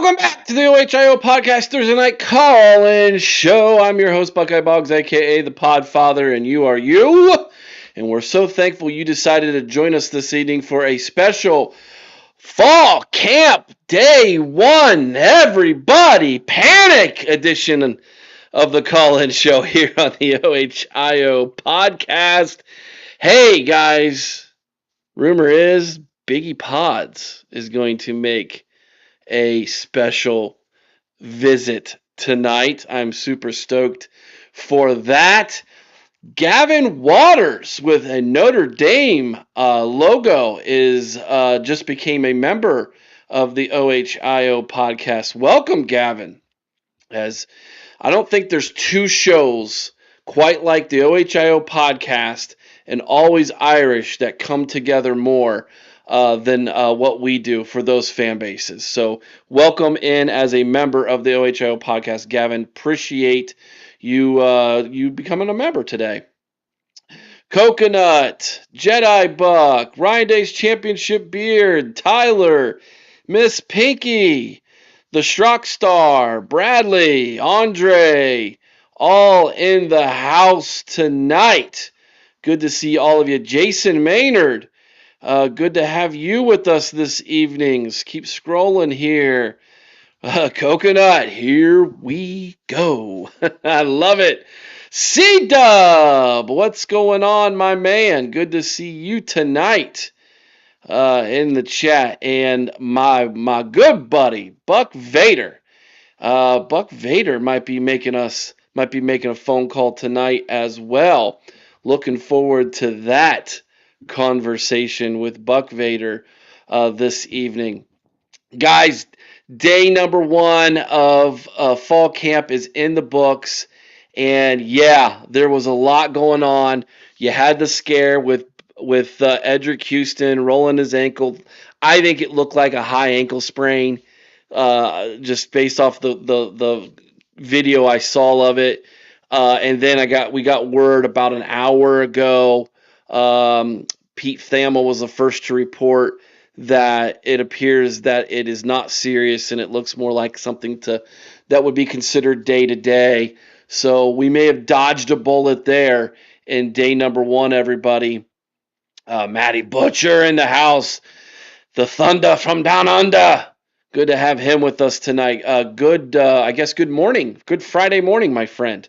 Welcome back to the OHIO Podcast Thursday Night Call-In Show. I'm your host, Buckeye Boggs, a.k.a. the Podfather, and you are you. And we're so thankful you decided to join us this evening for a special Fall Camp Day 1, Everybody Panic edition of the Call-In Show here on the OHIO Podcast. Hey, guys, rumor is Biggie Podz is going to make a special visit tonight. I'm super stoked for that. Gavin Waters with a Notre Dame logo is just became a member of the OHIO podcast. Welcome, Gavin. As I don't think there's two shows quite like the OHIO podcast and Always Irish that come together more than what we do for those fan bases. So welcome in as a member of the OHIO podcast, Gavin. Appreciate you becoming a member today. Coconut, Jedi Buck, Ryan Day's Championship Beard, Tyler, Miss Pinky, the Schrock Star, Bradley, Andre, all in the house tonight. Good to see all of you. Jason Maynard, good to have you with us this evening. Keep scrolling here. Coconut, here we go. I love it. C-Dub, what's going on, my man? Good to see you tonight in the chat. And my good buddy, Buck Vader. Buck Vader might be making a phone call tonight as well. Looking forward to that conversation with Buck Vader this evening. Guys, day number 1 of fall camp is in the books. And yeah, there was a lot going on. You had the scare with Edric Houston rolling his ankle. I think it looked like a high ankle sprain, just based off the video I saw of it. And then we got word about an hour ago. Pete Thamel was the first to report that it appears that it is not serious and it looks more like something that would be considered day to day. So we may have dodged a bullet there in day number 1, everybody. Matty Butcher in the house. The Thunder from down under. Good to have him with us tonight. Good morning. Good Friday morning, my friend,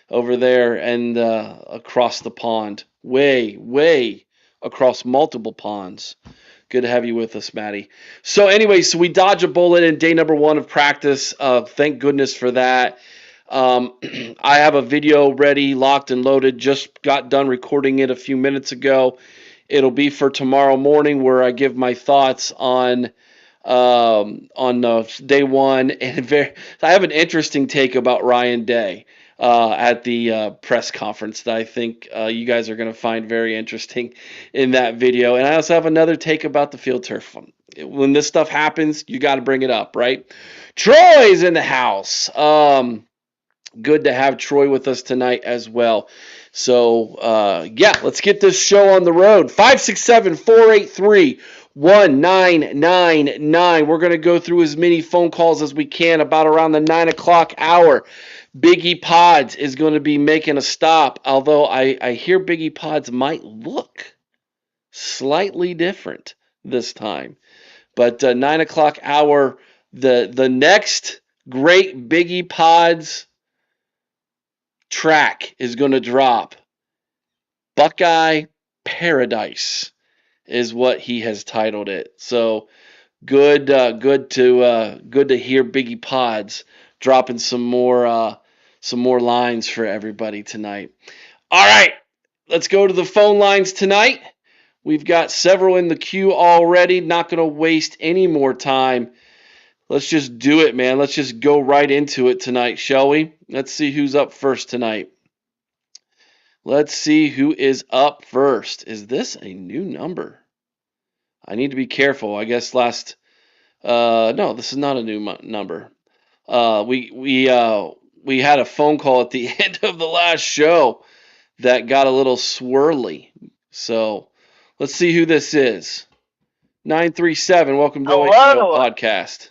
over there and across the pond. Way across multiple ponds. Good to have you with us, Matty. So anyway, so we dodge a bullet in day number 1 of practice. Thank goodness for that. I have a video ready, locked and loaded. Just got done recording it a few minutes ago. It'll be for tomorrow morning, where I give my thoughts on day 1. And I have an interesting take about Ryan Day at the press conference that I think you guys are going to find very interesting in that video. And I also have another take about the field turf. When this stuff happens, you got to bring it up, right? Troy's in the house. Good to have Troy with us tonight as well. So, let's get this show on the road. 567-483-1999. We're going to go through as many phone calls as we can about around the 9 o'clock hour. Biggie Podz is going to be making a stop, although I hear Biggie Podz might look slightly different this time. But 9 o'clock hour, the next great Biggie Podz track is going to drop. Buckeye Paradise is what he has titled it. So good to hear Biggie Podz dropping some more lines for everybody tonight. All right, let's go to the phone lines tonight. We've got several in the queue already. Not going to waste any more time. Let's just do it, man. Let's just go right into it tonight, shall we? Let's see who's up first tonight. Let's see who is up first. Is this a new number? I need to be careful. I guess no, this is not a new number. We had a phone call at the end of the last show that got a little swirly. So let's see who this is. 937, welcome to the podcast.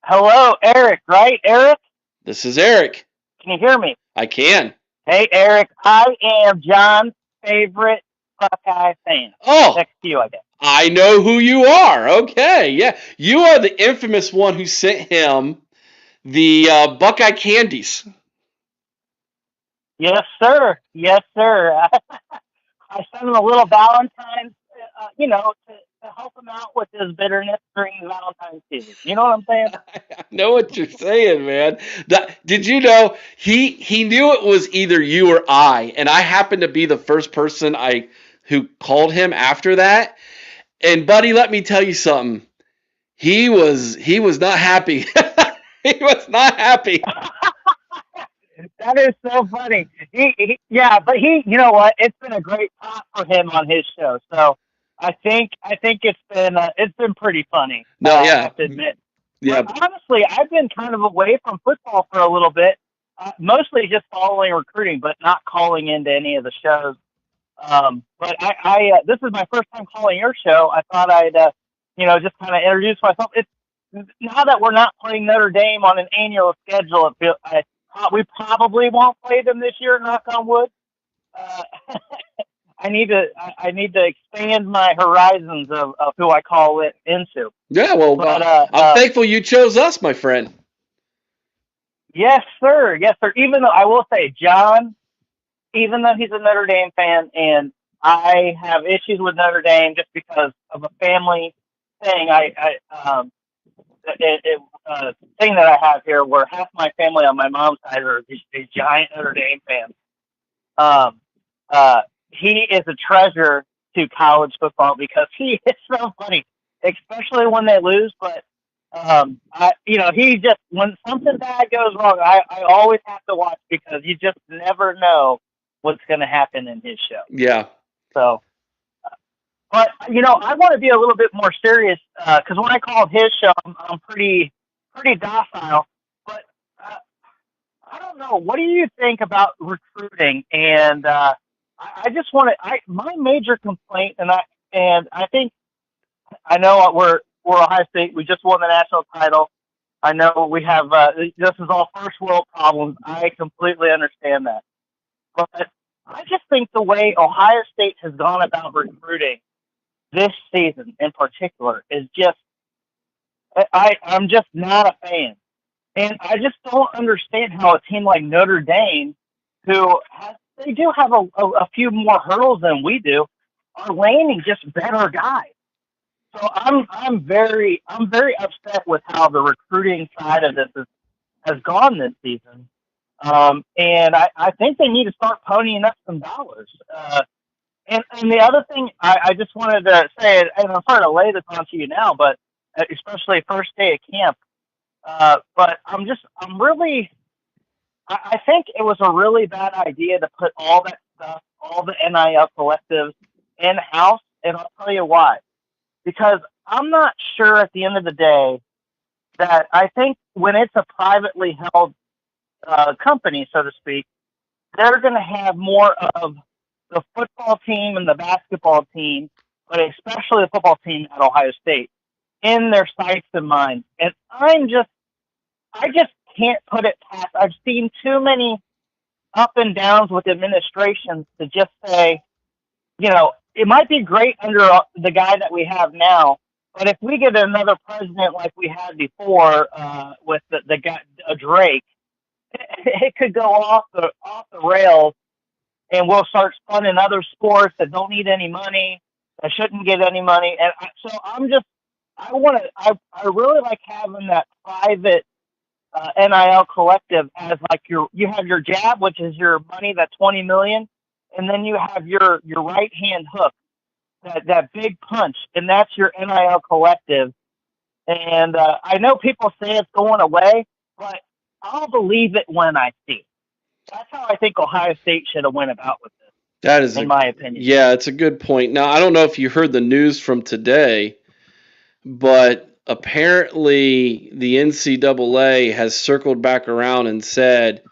Hello, Eric, right? Eric, This is Eric. can you hear me? I can. Hey, Eric, I am John's favorite Buckeye fan. Oh, Next to you, I guess. I know who you are. Okay, yeah. You are the infamous one who sent him the Buckeye candies. Yes, sir. Yes, sir. I sent him a little Valentine's, to help him out with his bitterness during Valentine's season. You know what I'm saying? I know what you're saying, man. Did you know he knew it was either you or I, and I happened to be the first person who called him after that. And buddy, let me tell you something. He was not happy. He was not happy. That is so funny. Yeah, but you know what? It's been a great pop for him on his show. So I think it's been pretty funny. No, I yeah, have to admit. But yeah. honestly, I've been kind of away from football for a little bit, mostly just following recruiting, but not calling into any of the shows. But this is my first time calling your show. I thought I'd just kind of introduce myself. It's now that we're not playing Notre Dame on an annual schedule. We probably won't play them this year. Knock on wood. Uh, I need to expand my horizons of who I call it into. Yeah, well, But I'm thankful you chose us, my friend. yes, sir. Yes, sir. Even though I will say, John, even though he's a Notre Dame fan, and I have issues with Notre Dame just because of a family thing. Thing that I have here, where half my family on my mom's side are these giant Notre Dame fans. Um, he is a treasure to college football because he is so funny, especially when they lose. But he just when something bad goes wrong, I always have to watch because you just never know what's going to happen in his show. Yeah. So, but I want to be a little bit more serious because when I called his show, I'm pretty docile. But I don't know. What do you think about recruiting? And I just want to. My major complaint, and I think I know we're Ohio State. We just won the national title. I know we have this is all first world problems. I completely understand that, but I just think the way Ohio State has gone about recruiting this season in particular is just I'm just not a fan. And I just don't understand how a team like Notre Dame, they do have a few more hurdles than we do, are landing just better guys. So I'm very upset with how the recruiting side of this has gone this season. And I think they need to start ponying up some dollars. And the other thing I just wanted to say, and I'm sorry to lay this onto you now, but especially first day of camp. But I'm really, I think it was a really bad idea to put all that stuff, all the NIL collectives in house, and I'll tell you why. Because I'm not sure at the end of the day that I think when it's a privately held company, so to speak, they're going to have more of the football team and the basketball team, but especially the football team at Ohio State, in their sights and minds. And I just can't put it past. I've seen too many up and downs with administrations to just say, it might be great under the guy that we have now, but if we get another president like we had before with the guy Drake, it could go off the rails, and we'll start funding other sports that don't need any money, that shouldn't get any money. And so I really like having that private NIL collective as like you have your jab, which is your money, that 20 million, and then you have your right hand hook, that big punch, and that's your NIL collective. And I know people say it's going away, but I'll believe it when I see it. That's how I think Ohio State should have went about with That this, is in my opinion. yeah, it's a good point. Now, I don't know if you heard the news from today, but apparently the NCAA has circled back around and said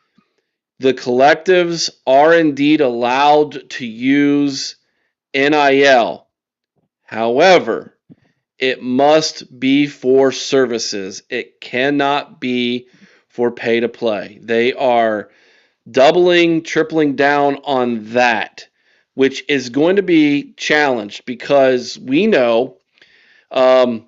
the collectives are indeed allowed to use NIL. However, It must be for services. It cannot be for pay to play. They are doubling, tripling down on that, which is going to be challenged because we know, and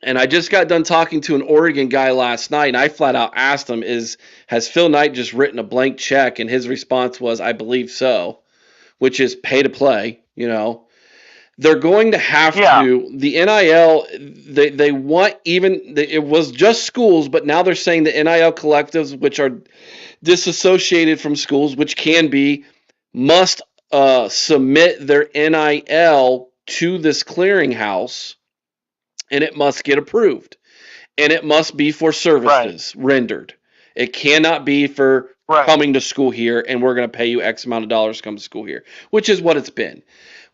I just got done talking to an Oregon guy last night, and I flat out asked him, has Phil Knight just written a blank check? And his response was, I believe so, which is pay to play, They're going to have to, the NIL, they want it was just schools, but now they're saying the NIL collectives, which are disassociated from schools, which can be, must submit their NIL to this clearinghouse, and it must get approved. And it must be for services rendered. It cannot be for coming to school here, and we're going to pay you X amount of dollars to come to school here, which is what it's been,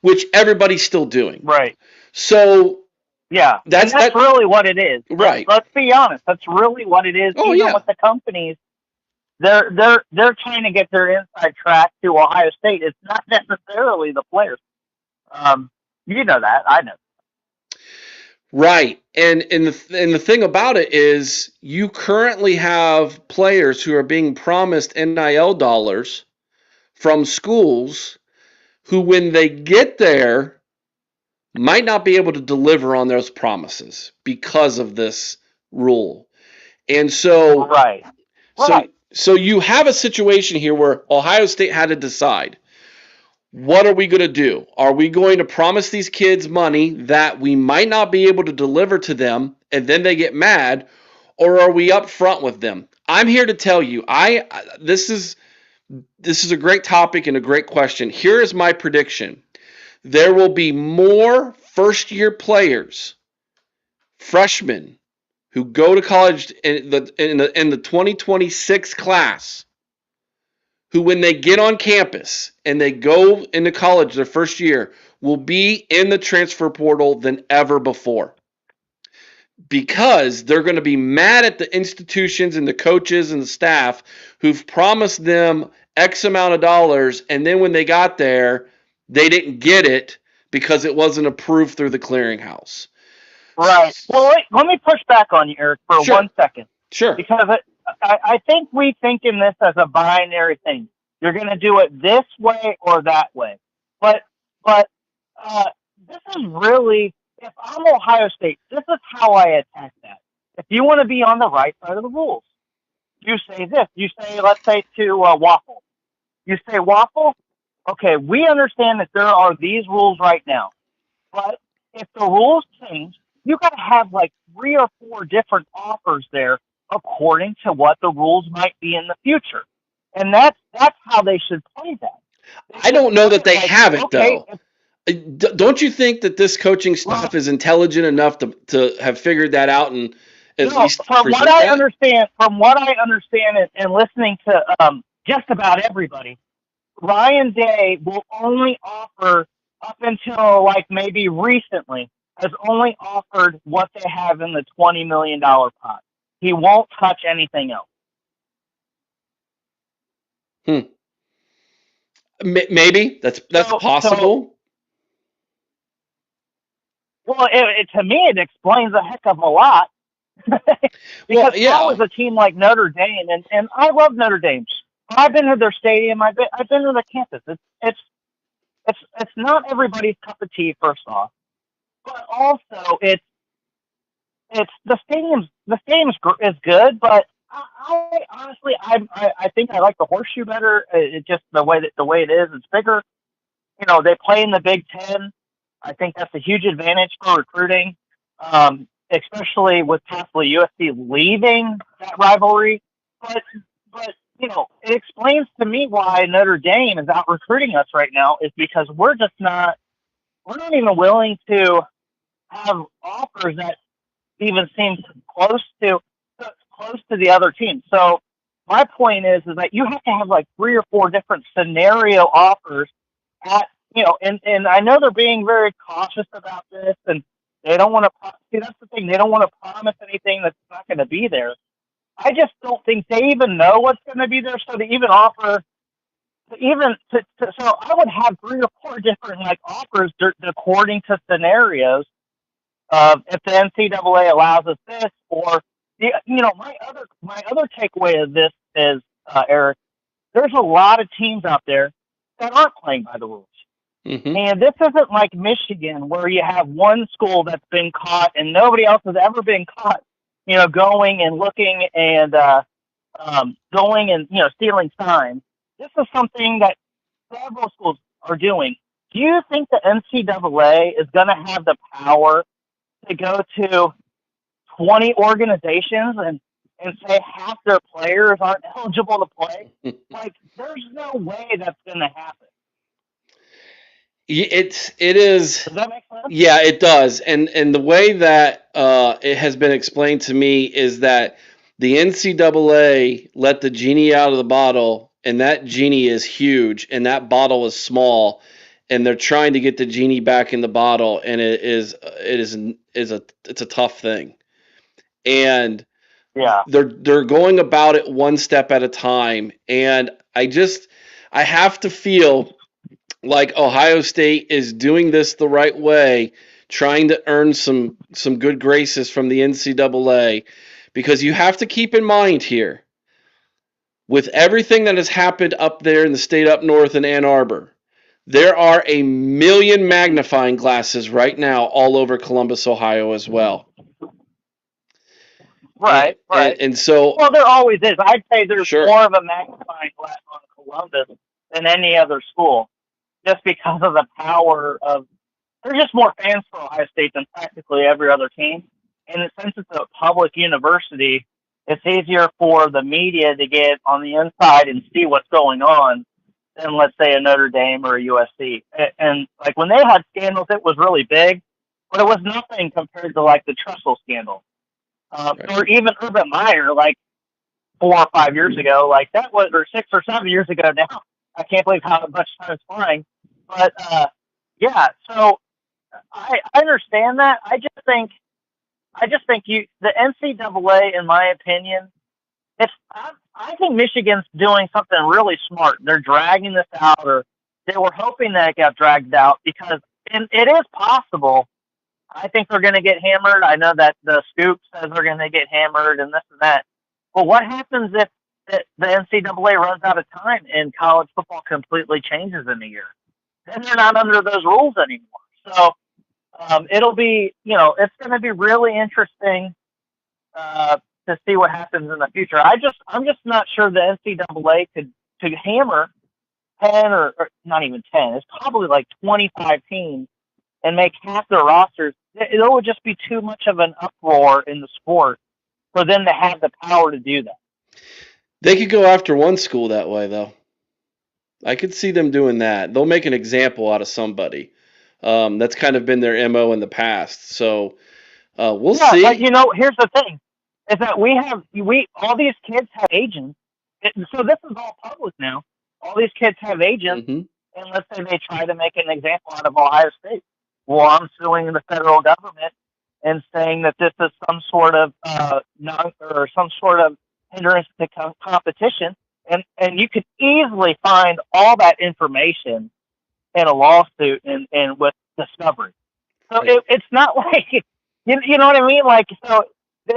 which everybody's still doing. Right. So yeah, that's really what it is. Right. Let's be honest. That's really what it is. Oh, Even with the companies, they're trying to get their inside track to Ohio State. It's not necessarily the players. You know that. I know. Right. And the thing about it is you currently have players who are being promised NIL dollars from schools who, when they get there, might not be able to deliver on those promises because of this rule. And so, so you have a situation here where Ohio State had to decide, what are we going to do? Are we going to promise these kids money that we might not be able to deliver to them and then they get mad, or are we up front with them? I'm here to tell you, this is a great topic and a great question. Here is my prediction. There will be more first-year players, freshmen, who go to college in the 2026 class, who, when they get on campus and they go into college their first year, will be in the transfer portal than ever before. Because they're going to be mad at the institutions and the coaches and the staff who've promised them X amount of dollars, and then when they got there, they didn't get it because it wasn't approved through the clearinghouse. Right. Well, let me push back on you, Eric, for 1 second. Sure. Because I think we think in this as a binary thing. You're going to do it this way or that way. But this is really, if I'm Ohio State, this is how I attack that. If you want to be on the right side of the rules, you say this. You say, let's say to Waffle. You say, Waffle, okay, we understand that there are these rules right now. But if the rules change, you got to have like 3 or 4 different offers there according to what the rules might be in the future. And that's how they should play that. I don't know that they have it, though. Don't you think that this coaching staff is intelligent enough to have figured that out and at least from what I understand and listening to just about everybody, Ryan Day will only offer, up until like maybe recently, has only offered what they have in the $20 million pot. He won't touch anything else. Maybe that's possible. Well, to me, it explains a heck of a lot. Because how is a team like Notre Dame, and I love Notre Dame. I've been to their stadium. I've been to the campus. It's not everybody's cup of tea, first off, but also it's the stadium is good, but I honestly I think I like the Horseshoe better. It just the way it is, it's bigger. They play in the Big Ten. I think that's a huge advantage for recruiting, especially with possibly USC leaving that rivalry. But it explains to me why Notre Dame is out recruiting us right now, is because we're not even willing to have offers that even seem close to the other team. So my point is that you have to have like 3 or 4 different scenario offers at, and I know they're being very cautious about this, and they don't want to see, that's the thing, they don't want to promise anything that's not going to be there. I just don't think they even know what's going to be there, so to even offer, so I would have 3 or 4 different like offers according to scenarios if the NCAA allows us this, or my other takeaway of this is, Eric, there's a lot of teams out there that aren't playing by the rules. Mm-hmm. And this isn't like Michigan where you have one school that's been caught and nobody else has ever been caught, going and looking and going and stealing signs. This is something that several schools are doing. Do you think the NCAA is going to have the power to go to 20 organizations and say half their players aren't eligible to play? Like, there's no way that's going to happen. It is. Does that make sense? Yeah, it does. And the way that it has been explained to me is that the NCAA let the genie out of the bottle, and that genie is huge, and that bottle is small, and they're trying to get the genie back in the bottle, and it's a tough thing. And Yeah. they're going about it one step at a time, and I have to feel like Ohio State is doing this the right way, trying to earn some good graces from the NCAA, because you have to keep in mind here, with everything that has happened up there in the state up north in Ann Arbor, there are a million magnifying glasses right now all over Columbus, Ohio as well. Right. And so, well, there always is. I'd say there's Sure. more of a magnifying glass on Columbus than any other school, just because of the power of. There's just more fans for Ohio State than practically every other team, and since it's a public university, it's easier for the media to get on the inside and see what's going on than, let's say, a Notre Dame or a USC. And like when they had scandals, it was really big, but it was nothing compared to like the Tressel scandal. Right. Or even Urban Meyer, like 4 or 5 years ago, like that was, or 6 or 7 years ago now. I can't believe how much time is flying. But yeah, so I understand that. I just think the NCAA, in my opinion, I think Michigan's doing something really smart. They're dragging this out, or they were hoping that it got dragged out because, and it is possible. I think they're going to get hammered. I know that the scoop says they're going to get hammered and this and that. But what happens if the NCAA runs out of time and college football completely changes in a year? Then they're not under those rules anymore. So it'll be, it's going to be really interesting to see what happens in the future. I'm just not sure the NCAA could hammer 10 or not even 10. It's probably like 25 teams and make half their rosters. It would just be too much of an uproar in the sport for them to have the power to do that. They could go after one school that way, though. I could see them doing that. They'll make an example out of somebody. That's kind of been their MO in the past. So we'll see. But here's the thing: is that all these kids have agents. So this is all public now. All these kids have agents, Mm-hmm. and let's say they try to make an example out of Ohio State. Well, I'm suing the federal government and saying that this is some sort of some sort of hindrance to competition, and you could easily find all that information in a lawsuit and with discovery. So it's not like you know what I mean. Like so,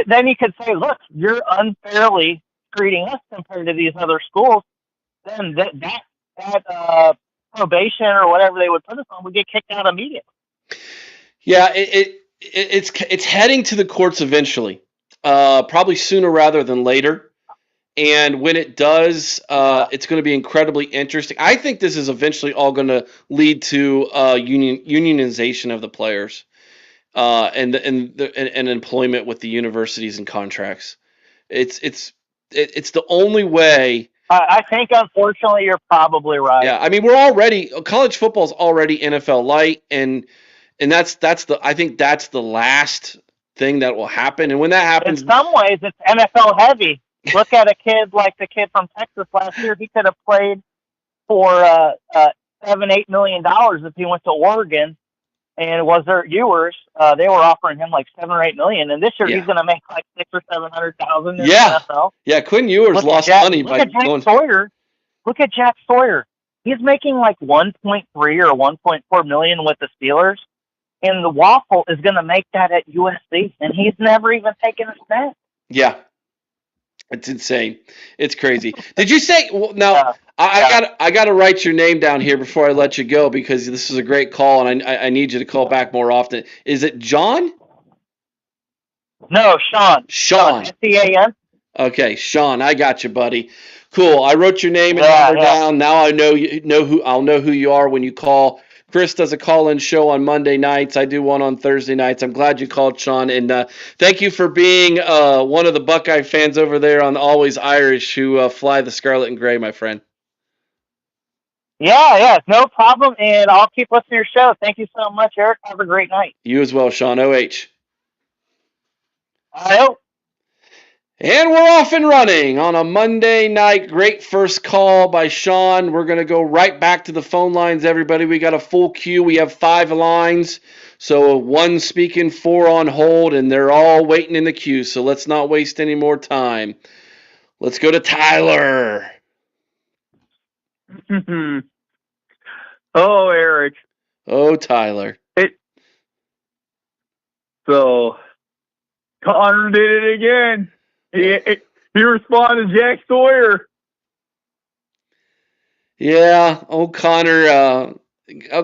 then you could say, look, you're unfairly treating us compared to these other schools. Then that probation or whatever they would put us on would get kicked out immediately. Yeah, it's heading to the courts eventually, probably sooner rather than later. And when it does, it's going to be incredibly interesting. I think this is eventually all going to lead to unionization of the players and employment with the universities and contracts. It's the only way. I think, unfortunately, you're probably right. Yeah, I mean, college football is already NFL light, and I think that's the last thing that will happen. And when that happens, in some ways, it's NFL heavy. Look at a kid like the kid from Texas last year. He could have played for $7-8 million if he went to Oregon. And it was their Ewers. They were offering him like $7 or $8 million, and this year he's going to make like $600,000 or $700,000 in the NFL. Yeah, Quinn Ewers lost money by going. Sawyer. Look at Jack Sawyer. He's making like 1.3 or 1.4 million with the Steelers, in the waffle is going to make that at USC, and he's never even taken a snap. Yeah, it's insane. It's crazy. Did you say now? Yeah. I got to write your name down here before I let you go because this is a great call and I need you to call back more often. Is it John? No, Sean. Sean. S-E-A-N. Okay, Sean, I got you, buddy. Cool. I wrote your name and Yeah, number yeah. down. Now I I'll know who you are when you call. Chris does a call-in show on Monday nights. I do one on Thursday nights. I'm glad you called, Sean, and thank you for being one of the Buckeye fans over there on Always Irish who fly the scarlet and gray, my friend. Yeah, no problem, and I'll keep listening to your show. Thank you so much, Eric. Have a great night. You as well, Sean. OH. I hope. And we're off and running on a Monday night. Great first call by Sean. We're going to go right back to the phone lines, everybody. We got a full queue. We have 5 lines. So 1 speaking, 4 on hold, and they're all waiting in the queue. So let's not waste any more time. Let's go to Tyler. Oh, Eric. Oh, Tyler. So, Connor did it again. He responded to Jack Sawyer. Yeah,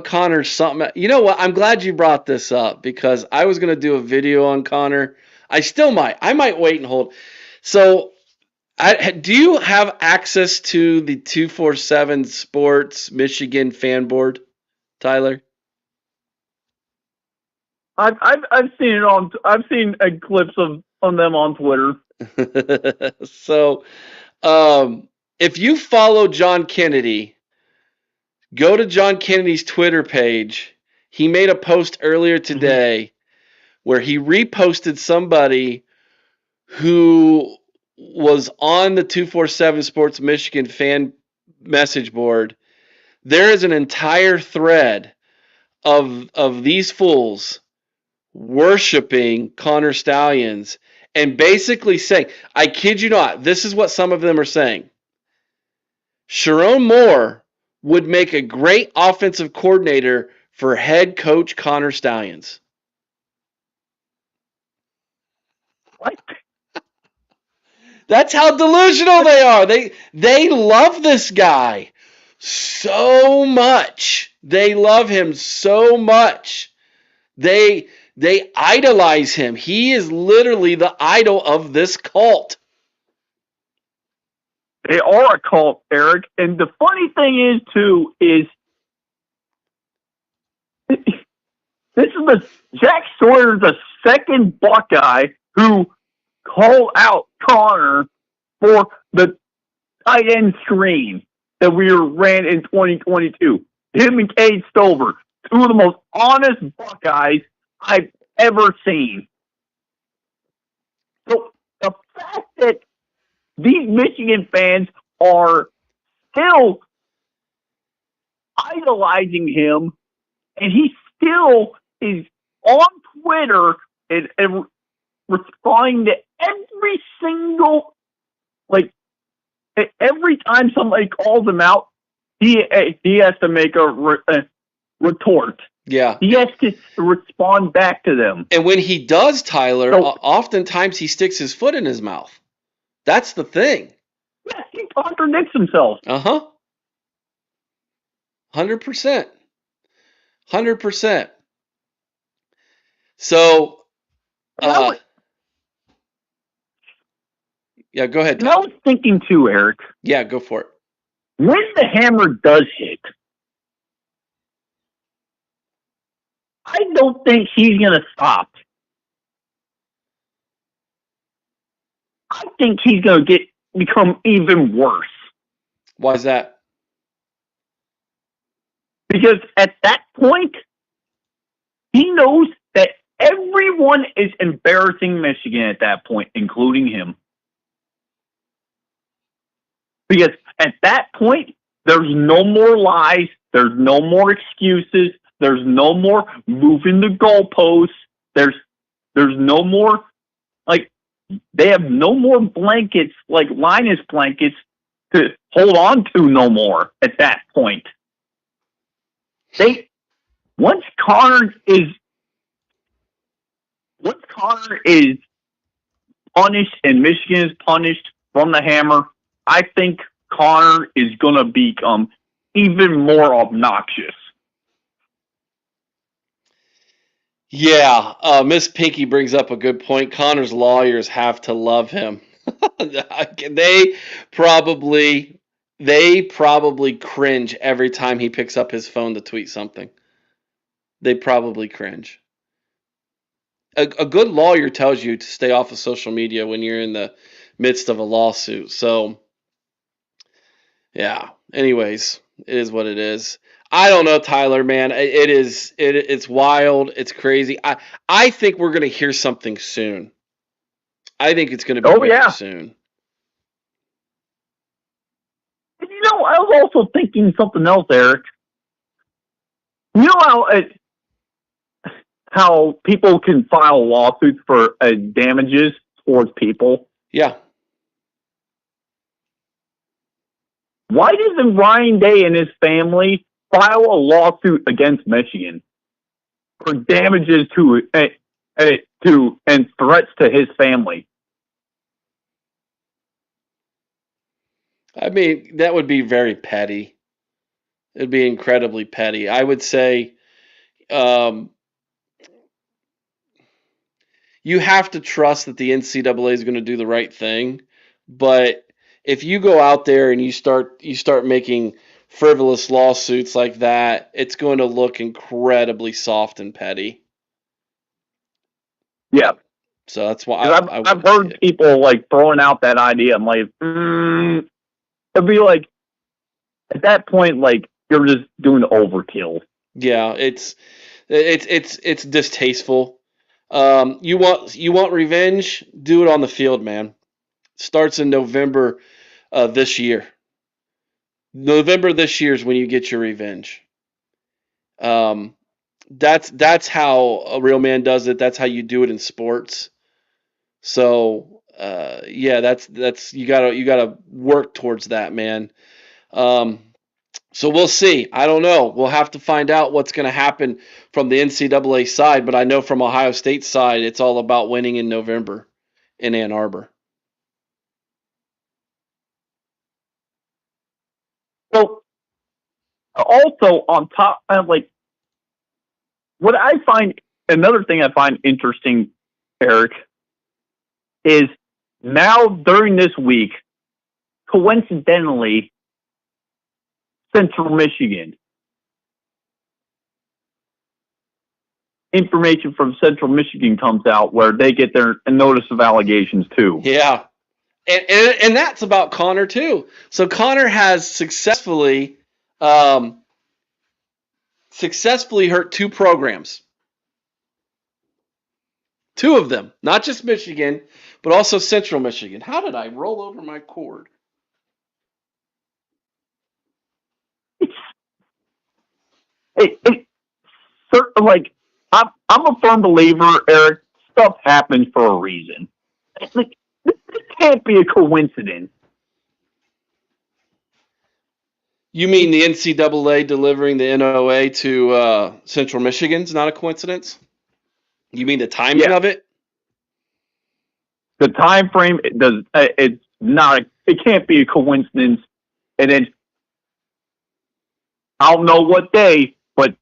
Connor's something. You know what? I'm glad you brought this up because I was going to do a video on Connor. I still might. I might wait and hold. So, do you have access to the 247 Sports Michigan fan board, Tyler? I've seen it on. I've seen clips on them on Twitter. So, if you follow John Kennedy, go to John Kennedy's Twitter page. He made a post earlier today where he reposted somebody who was on the 247 Sports Michigan fan message board. There is an entire thread of these fools worshiping Connor Stallions and basically saying, I kid you not, this is what some of them are saying. Sharon Moore would make a great offensive coordinator for head coach Connor Stallions. What? That's how delusional they are. They love this guy so much. They love him so much. They idolize him. He is literally the idol of this cult. They are a cult, Eric. And the funny thing is, too, is this is Jack Sawyer, the second Buckeye who called out Connor for the tight end screen that we ran in 2022. Him and Cade Stover, 2 of the most honest Buckeyes I've ever seen. So the fact that these Michigan fans are still idolizing him, and he still is on Twitter and responding to every single, every time somebody calls him out, he has to make a retort. Yeah. He has to respond back to them. And when he does, Tyler, oftentimes he sticks his foot in his mouth. That's the thing. Yes, he contradicts himself. 100%. 100%. So, yeah, go ahead. And I was thinking too, Eric. Yeah, go for it. When the hammer does hit, I don't think he's going to stop. I think he's going to become even worse. Why is that? Because at that point, he knows that everyone is embarrassing Michigan at that point, including him. Because at that point, there's no more lies, there's no more excuses, there's no more moving the goalposts, there's no more, they have no more blankets, like Linus blankets, to hold on to no more at that point. Once Connor is once Connor is punished and Michigan is punished from the hammer, I think Connor is going to become even more obnoxious. Yeah, Miss Pinky brings up a good point. Connor's lawyers have to love him. they probably they probably cringe every time he picks up his phone to tweet something. They probably cringe. A good lawyer tells you to stay off of social media when you're in the midst of a lawsuit. So, yeah. Anyways, it is what it is. I don't know, Tyler, man. It's wild. It's crazy. I think we're gonna hear something soon. I think it's gonna be Oh, very yeah. soon. And I was also thinking something else, Eric. You know how people can file lawsuits for damages towards people? Yeah. Why doesn't Ryan Day and his family file a lawsuit against Michigan for damages to and threats to his family? I mean, that would be very petty. It'd be incredibly petty. I would say you have to trust that the NCAA is going to do the right thing, but if you go out there and you start making frivolous lawsuits like that, it's going to look incredibly soft and petty. Yeah. So that's why I've heard people throwing out that idea. I'm like, it'd be like at that point, you're just doing overkill. Yeah, it's distasteful. You want revenge? Do it on the field, man. Starts in November this year. November this year is when you get your revenge. That's how a real man does it. That's how you do it in sports. So yeah, that's you gotta work towards that, man. So we'll see. I don't know. We'll have to find out what's going to happen from the NCAA side, but I know from Ohio State's side, it's all about winning in November in Ann Arbor. So also on top, what I find another thing I find interesting, Eric, is now during this week, coincidentally, Central Michigan. Information from Central Michigan comes out where they get their notice of allegations too. Yeah. And that's about Connor too. So Connor has successfully hurt two programs. Two of them, not just Michigan, but also Central Michigan. How did I roll over my cord? I'm a firm believer, Eric. Stuff happens for a reason. This can't be a coincidence. You mean the NCAA delivering the NOA to Central Michigan's not a coincidence? You mean the timing of it? The time frame it's not. It can't be a coincidence. And then I don't know what day, but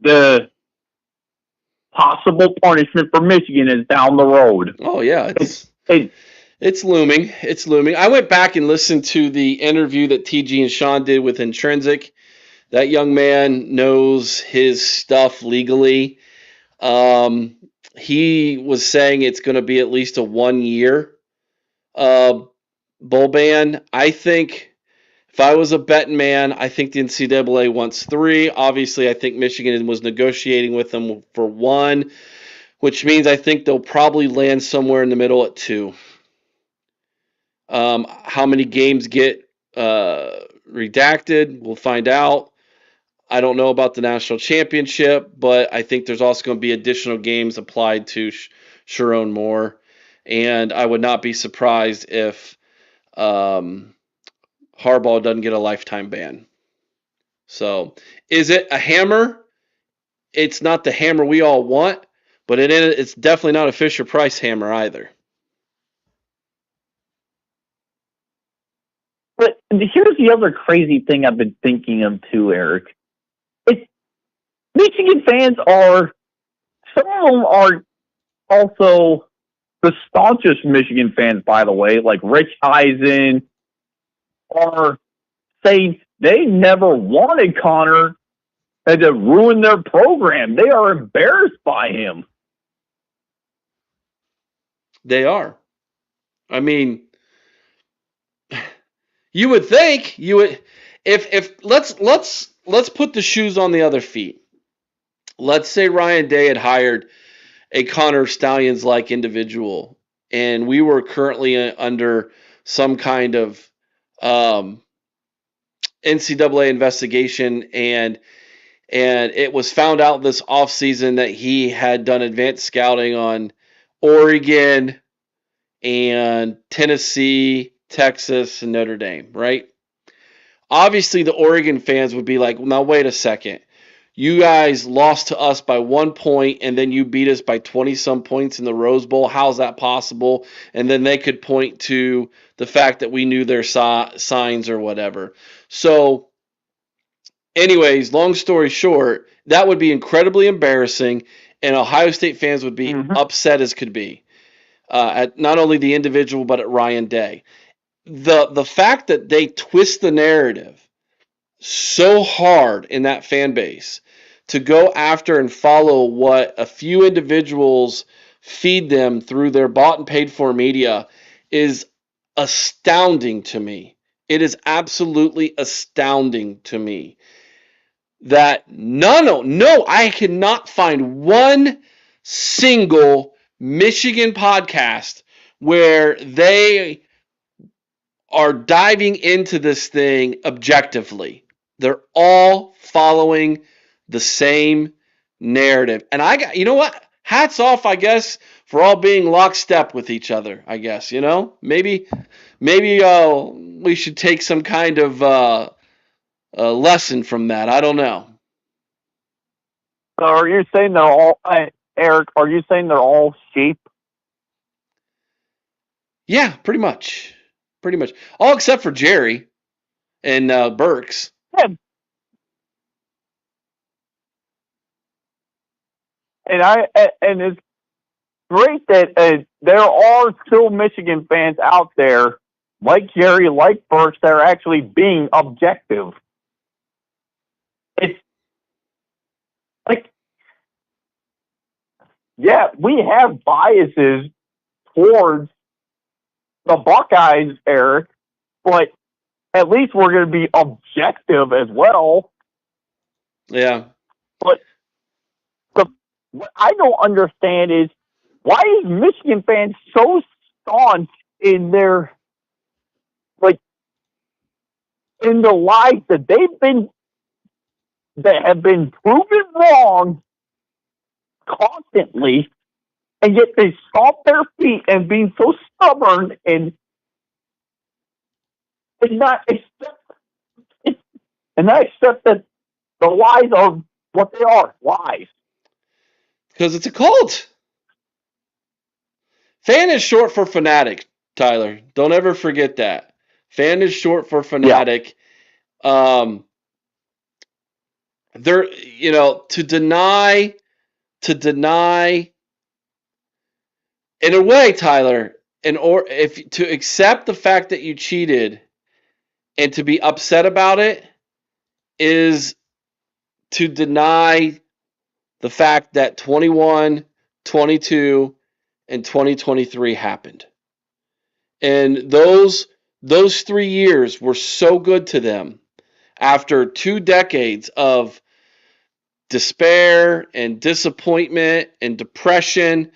the possible punishment for Michigan is down the road. Oh yeah, it's looming. It's looming. I went back and listened to the interview that TG and Sean did with Intrinsic. That young man knows his stuff legally. He was saying it's going to be at least a 1 year bowl ban. I think if I was a betting man, I think the NCAA wants 3. Obviously, I think Michigan was negotiating with them for 1, which means I think they'll probably land somewhere in the middle at 2. How many games get redacted? We'll find out. I don't know about the national championship, but I think there's also going to be additional games applied to Sharon Moore. And I would not be surprised if Harbaugh doesn't get a lifetime ban. So, is it a hammer? It's not the hammer we all want, But it's definitely not a Fisher-Price hammer either. But here's the other crazy thing I've been thinking of too, Eric. Michigan fans some of them are also the staunchest Michigan fans, by the way, like Rich Eisen, are saying they never wanted Connor and to ruin their program. They are embarrassed by him. They are. I mean, you would think if let's put the shoes on the other feet. Let's say Ryan Day had hired a Connor Stalions-like individual, and we were currently under some kind of NCAA investigation, and it was found out this offseason that he had done advanced scouting on Oregon and Tennessee, Texas, and Notre Dame, right? Obviously, the Oregon fans would be like, now, wait a second. You guys lost to us by 1 point, and then you beat us by 20-some points in the Rose Bowl. How's that possible? And then they could point to the fact that we knew their signs or whatever. So, anyways, long story short, that would be incredibly embarrassing, and Ohio State fans would be upset as could be at not only the individual but at Ryan Day. The fact that they twist the narrative so hard in that fan base to go after and follow what a few individuals feed them through their bought and paid for media is astounding to me. It is absolutely astounding to me that I cannot find one single Michigan podcast where they are diving into this thing objectively. They're all following the same narrative. And you know what? Hats off, I guess, for all being lockstep with each other, I guess, Maybe we should take some kind of lesson from that. I don't know. So are you saying they're all, Eric, are you saying they're all sheep? Yeah, pretty much. Pretty much. All except for Jerry and Burks. Yeah. And it's great that there are still Michigan fans out there, like Jerry, like Burks, that are actually being objective. It's like, yeah, we have biases towards the Buckeyes, Eric, but at least we're going to be objective as well. Yeah. But what I don't understand is, why is Michigan fans so staunch in their, in the lies that that have been proven wrong constantly, and yet they stomp their feet and being so stubborn and not accept that the lies are what they are, lies. Because it's a cult. Fan is short for fanatic, Tyler. Don't ever forget that. Fan is short for fanatic. Yeah. To deny in a way, Tyler, to accept the fact that you cheated and to be upset about it is to deny the fact that 21, 22, and 2023 happened. And those 3 years were so good to them after 2 decades of despair and disappointment and depression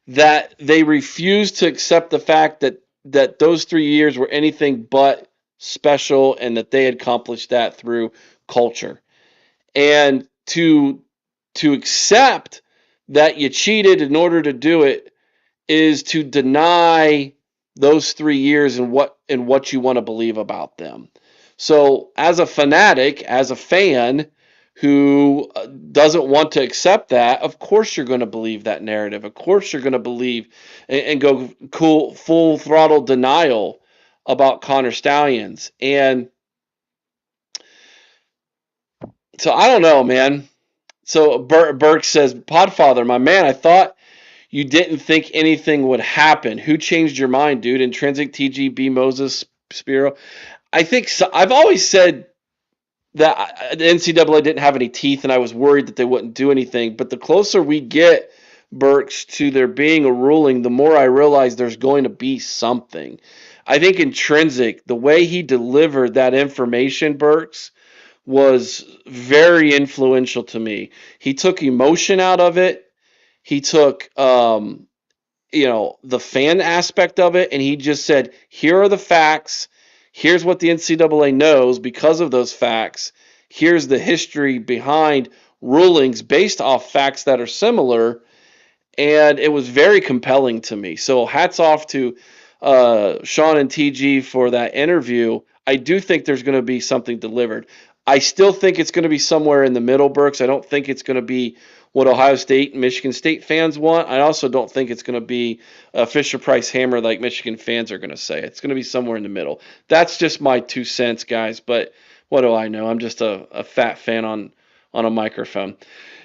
that they refused to accept the fact that those 3 years were anything but special and that they had accomplished that through culture. And to accept that you cheated in order to do it is to deny those 3 years and what you want to believe about them. So as a fanatic, as a fan who doesn't want to accept that, of course you're going to believe that narrative. Of course you're going to believe and go full throttle denial about Connor Stallions. And so I don't know, man. So Burke says, Podfather, my man, I thought you didn't think anything would happen. Who changed your mind, dude? Intrinsic, TGB, Moses, Spiro. I think so. I've always said that the NCAA didn't have any teeth, and I was worried that they wouldn't do anything. But the closer we get, Burks, to there being a ruling, the more I realize there's going to be something. I think Intrinsic, the way he delivered that information, Burks, was very influential to me. He took emotion out of it. He took the fan aspect of it, and he just said, here are the facts. Here's what the NCAA knows because of those facts. Here's the history behind rulings based off facts that are similar. And it was very compelling to me. So hats off to Sean and TG for that interview. I do think there's going to be something delivered. I still think it's going to be somewhere in the middle, Burks. I don't think it's going to be what Ohio State and Michigan State fans want. I also don't think it's going to be a Fisher-Price hammer like Michigan fans are going to say. It's going to be somewhere in the middle. That's just my 2 cents, guys. But what do I know? I'm just a fat fan on a microphone.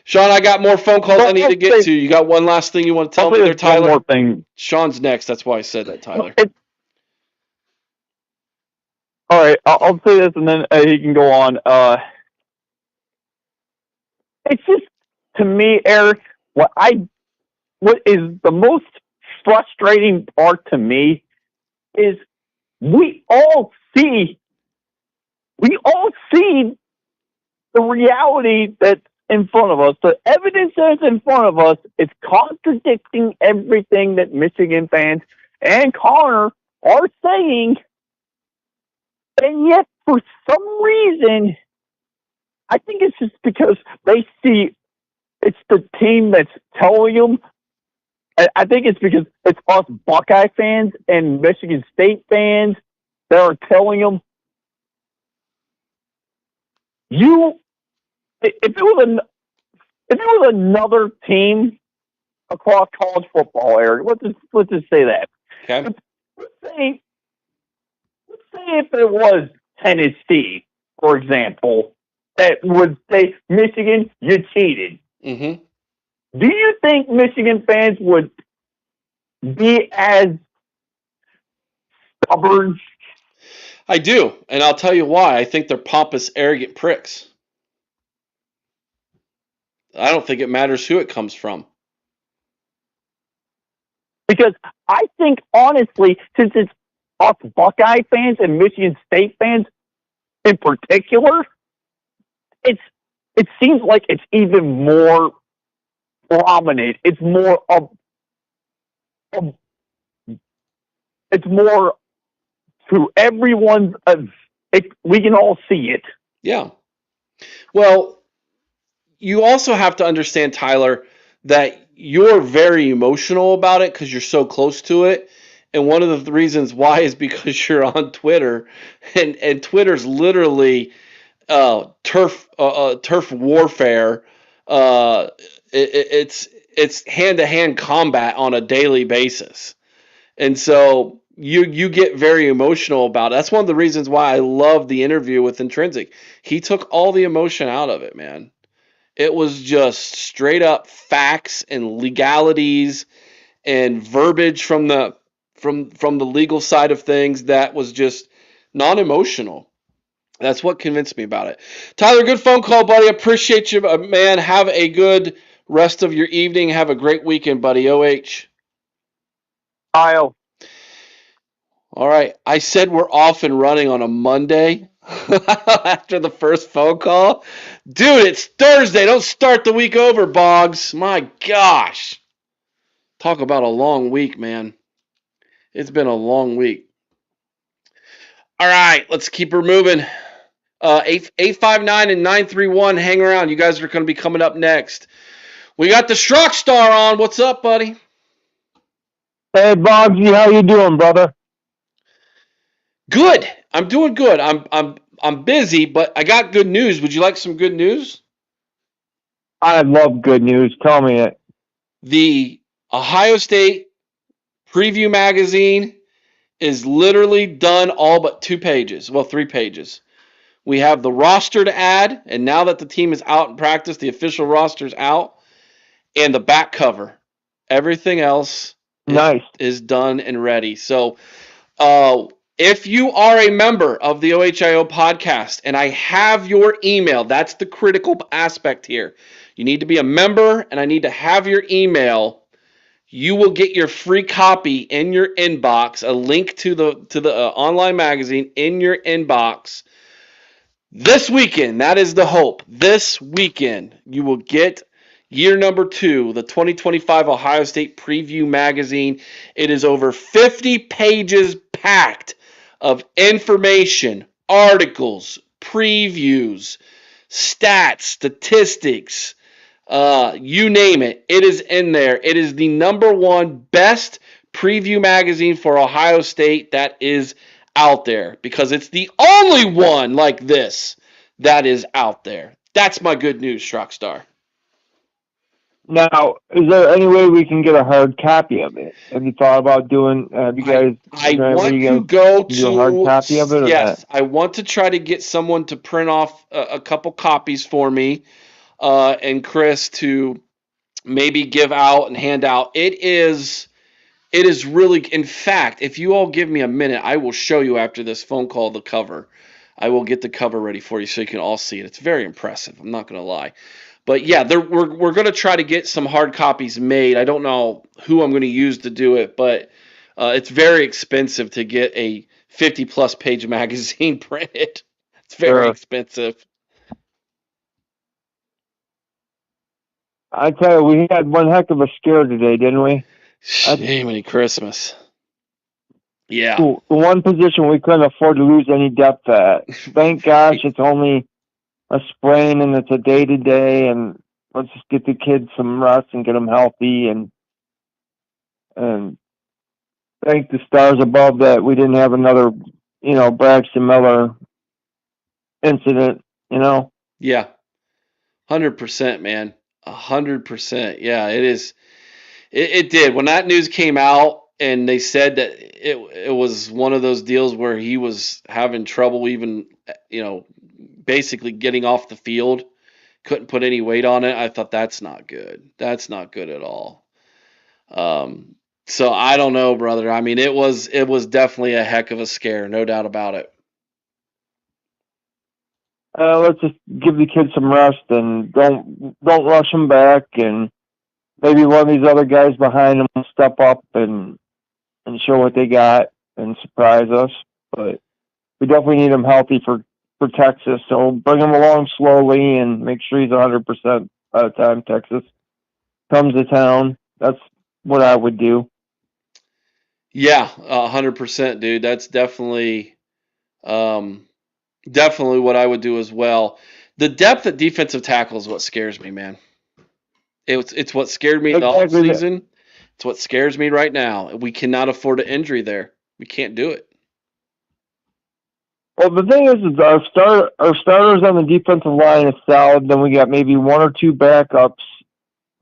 Sean, I got more phone calls I need to get to. You got one last thing you want to tell me there, Tyler? One more thing. Sean's next. That's why I said that, Tyler. All right, I'll say this, and then he can go on. It's just, to me, Eric, what is the most frustrating part to me is we all see the reality that's in front of us. The evidence that's in front of us is contradicting everything that Michigan fans and Connor are saying. And yet, for some reason, I think it's just because they see it's the team that's telling them. I think it's because it's us Buckeye fans and Michigan State fans that are telling them, if it was another team across college football, Eric, let's just say that. Okay. Let's say if it was Tennessee, for example, that would say, Michigan, you cheated. Mm-hmm. Do you think Michigan fans would be as stubborn? I do, and I'll tell you why. I think they're pompous, arrogant pricks. I don't think it matters who it comes from. Because I think, honestly, since it's us Buckeye fans and Michigan State fans in particular, it seems like it's even more prominent. It's more to everyone's. We can all see it. Yeah. Well, you also have to understand, Tyler, that you're very emotional about it because you're so close to it. And one of the reasons why is because you're on Twitter, and Twitter's literally turf warfare. It's hand-to-hand combat on a daily basis, and so you get very emotional about it. That's one of the reasons why I love the interview with Intrinsic. He took all the emotion out of it, man. It was just straight up facts and legalities and verbiage from the legal side of things that was just non-emotional. That's what convinced me about it. Tyler, good phone call, buddy. Appreciate you, man. Have a good rest of your evening. Have a great weekend, buddy. OH. Kyle. All right. I said we're off and running on a Monday after the first phone call. Dude, it's Thursday. Don't start the week over, Boggs. My gosh. Talk about a long week, man. It's been a long week. All right, let's keep her moving. 859 and 931. Hang around. You guys are going to be coming up next. We got the Schrock Star on. What's up, buddy? Hey, Boggsy, how you doing, brother? Good. I'm doing good. I'm busy, but I got good news. Would you like some good news? I love good news. Tell me it. The Ohio State preview magazine is literally done all but 2 pages. Well, 3 pages. We have the roster to add, and now that the team is out in practice, the official roster's out, and the back cover. Everything else is done and ready. So if you are a member of the OHIO podcast and I have your email, that's the critical aspect here. You need to be a member, and I need to have your email. You will get your free copy in your inbox, a link to the online magazine in your inbox this weekend. That is the hope. This weekend, you will get year number 2, the 2025 Ohio State Preview Magazine. It is over 50 pages packed of information, articles, previews, stats, statistics, you name it. It is in there. It is the number 1 best preview magazine for Ohio State that is out there, because it's the only one like this that is out there. That's my good news, Shrockstar. Now, is there any way we can get a hard copy of it? Have you thought about doing? Have you guys? I want to go to a hard copy of it. Yes, I want to try to get someone to print off a couple copies for me, and Chris to maybe give out and hand out. It is really, in fact, if you all give me a minute, I will show you after this phone call the cover. I will get the cover ready for you so you can all see it. It's very impressive. I'm not going to lie. But yeah, we're going to try to get some hard copies made. I don't know who I'm going to use to do it, but it's very expensive to get a 50-plus page magazine printed. It's very expensive. I tell you, we had one heck of a scare today, didn't we? Jiminy Christmas. Yeah. The one position we couldn't afford to lose any depth at. Thank gosh it's only a sprain and it's a day-to-day, and let's just get the kids some rest and get them healthy, and thank the stars above that we didn't have another, Braxton Miller incident, Yeah. 100%, man. 100%. Yeah, it is. It did. When that news came out and they said that it was one of those deals where he was having trouble even, basically getting off the field, couldn't put any weight on it, I thought that's not good. That's not good at all. So I don't know, brother. I mean, it was definitely a heck of a scare, no doubt about it. Let's just give the kids some rest and don't rush them back, and maybe one of these other guys behind them will step up and show what they got and surprise us. But we definitely need him healthy for Texas, so bring him along slowly and make sure he's 100% by the time Texas comes to town. That's what I would do. Yeah, 100%, dude. That's definitely what I would do as well. The depth at defensive tackle is what scares me, man. It's what scared me in the offseason. It's what scares me right now. We cannot afford an injury there. We can't do it. Well, the thing is our starters on the defensive line is solid. Then we got maybe 1 or 2 backups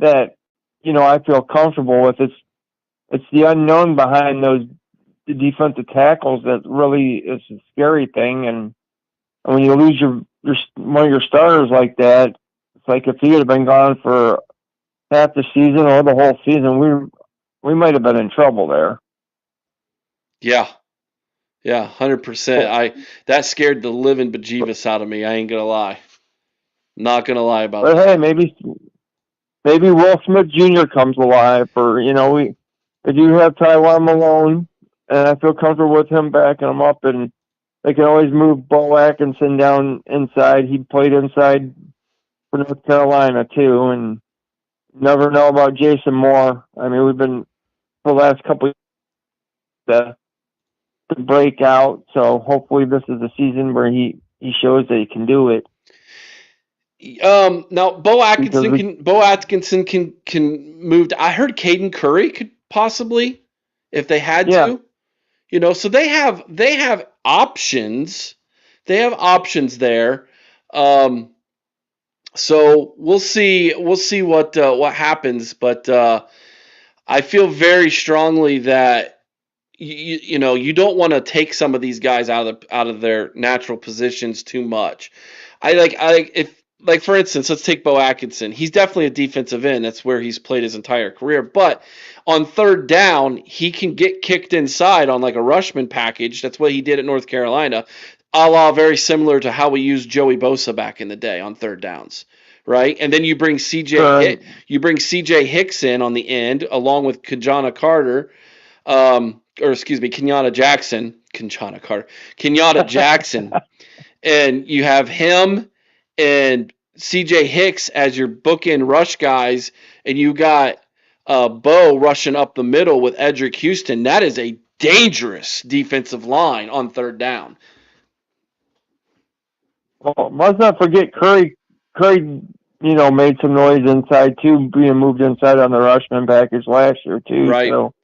that, I feel comfortable with. It's the unknown behind the defensive tackles that really is a scary thing. And when you lose your one of your starters like that, it's like if he had been gone for half the season or the whole season, we might have been in trouble there. Yeah. Yeah, 100%. That scared the living bejeebus out of me. I ain't gonna lie. Not gonna lie about that. But hey, maybe Will Smith Jr. comes alive, or we do have Taiwan Malone, and I feel comfortable with him backing him up, and they can always move Bo Atkinson down inside. He played inside for North Carolina too, and never know about Jason Moore. I mean, we've been for the last couple of years to break out, so hopefully this is the season where he shows that he can do it. Now Bo Atkinson can move. I heard Caden Curry could possibly, if they had to. So they have options. They have options there. So we'll see. We'll see what happens. But I feel very strongly that you don't want to take some of these guys out of their natural positions too much. If like for instance, let's take Bo Atkinson. He's definitely a defensive end. That's where he's played his entire career. But on third down, he can get kicked inside on like a rushman package. That's what he did at North Carolina, a la very similar to how we used Joey Bosa back in the day on third downs. Right, and then you bring CJ Hicks in on the end along with Kajana Carter, or excuse me, Kenyatta Jackson, and you have him and C.J. Hicks as your bookend rush guys, and you got Bo rushing up the middle with Edric Houston. That is a dangerous defensive line on third down. Well, let's not forget Curry, made some noise inside too, being moved inside on the rushman package last year too. Right. So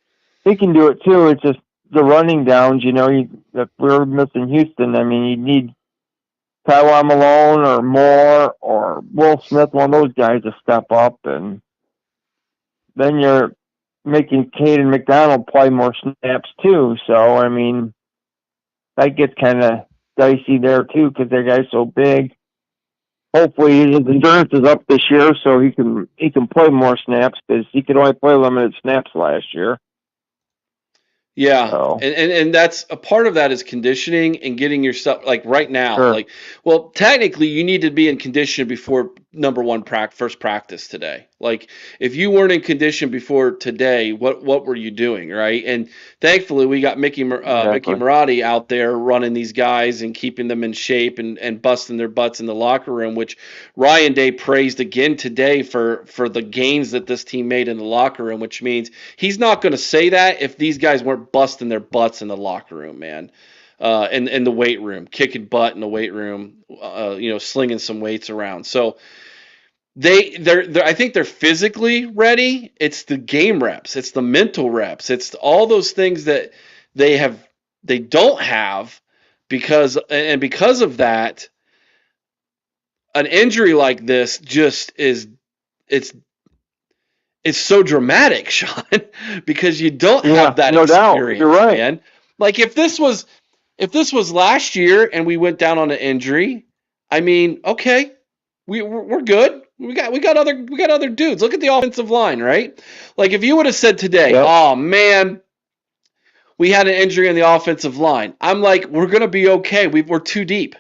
he can do it too. It's just the running downs, if we're missing Houston, I mean, you need Taiwan Malone or Moore or Will Smith, one of those guys to step up, and then you're making Caden McDonald play more snaps too. So, I mean, that gets kind of dicey there too because that guy's so big. Hopefully his endurance is up this year so he can play more snaps because he could only play limited snaps last year. Yeah, so. And that's a part of that is conditioning and getting yourself like right now. Sure. Well, technically you need to be in condition before number one first practice today. Like if you weren't in condition before today, what were you doing, right? And thankfully we got Mickey Marotti out there running these guys and keeping them in shape and busting their butts in the locker room, which Ryan Day praised again today for the gains that this team made in the locker room, which means he's not going to say that if these guys weren't busting their butts in the locker room, man. In the weight room, kicking butt in the weight room, slinging some weights around. So they're I think they're physically ready. It's the game reps, it's the mental reps, it's all those things that they don't have because of that, an injury like this just it's so dramatic, Sean, because you don't have that no experience. Doubt. You're right, man. Like if this was last year and we went down on an injury, I mean, okay, we're good. We got other dudes. Look at the offensive line, right? Like if you would have said today, oh man, we had an injury on the offensive line, I'm like, we're gonna be okay. We're too deep.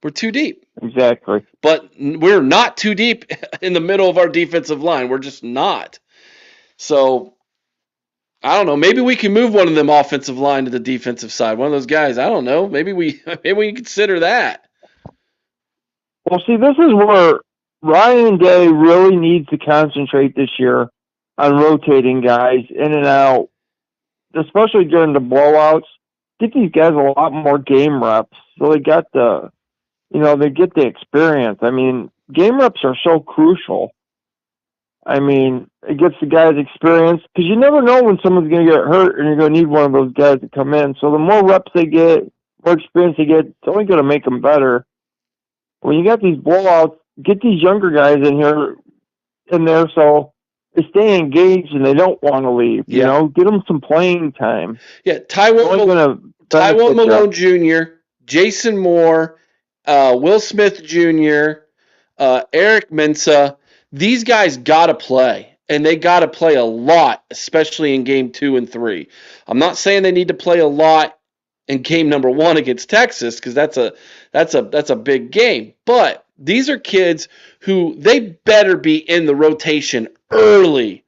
We're too deep. Exactly. But we're not too deep in the middle of our defensive line. We're just not. So I don't know. Maybe we can move one of them offensive line to the defensive side. One of those guys. I don't know. Maybe we consider that. Well, see, this is where Ryan Day really needs to concentrate this year on rotating guys in and out, especially during the blowouts. Get these guys a lot more game reps so they got they get the experience. I mean, game reps are so crucial. I mean, it gets the guys experience because you never know when someone's going to get hurt and you're going to need one of those guys to come in. So the more reps they get, more experience they get, it's only going to make them better. When you got these blowouts, get these younger guys in there so they stay engaged and they don't want to leave. Yeah. Get them some playing time. Yeah, Taiwan Malone Jr., Jason Moore, Will Smith Jr., Eric Mensah. These guys got to play, and they got to play a lot, especially in game 2 and 3. I'm not saying they need to play a lot in game number 1 against Texas because that's a big game. But these are kids who they better be in the rotation early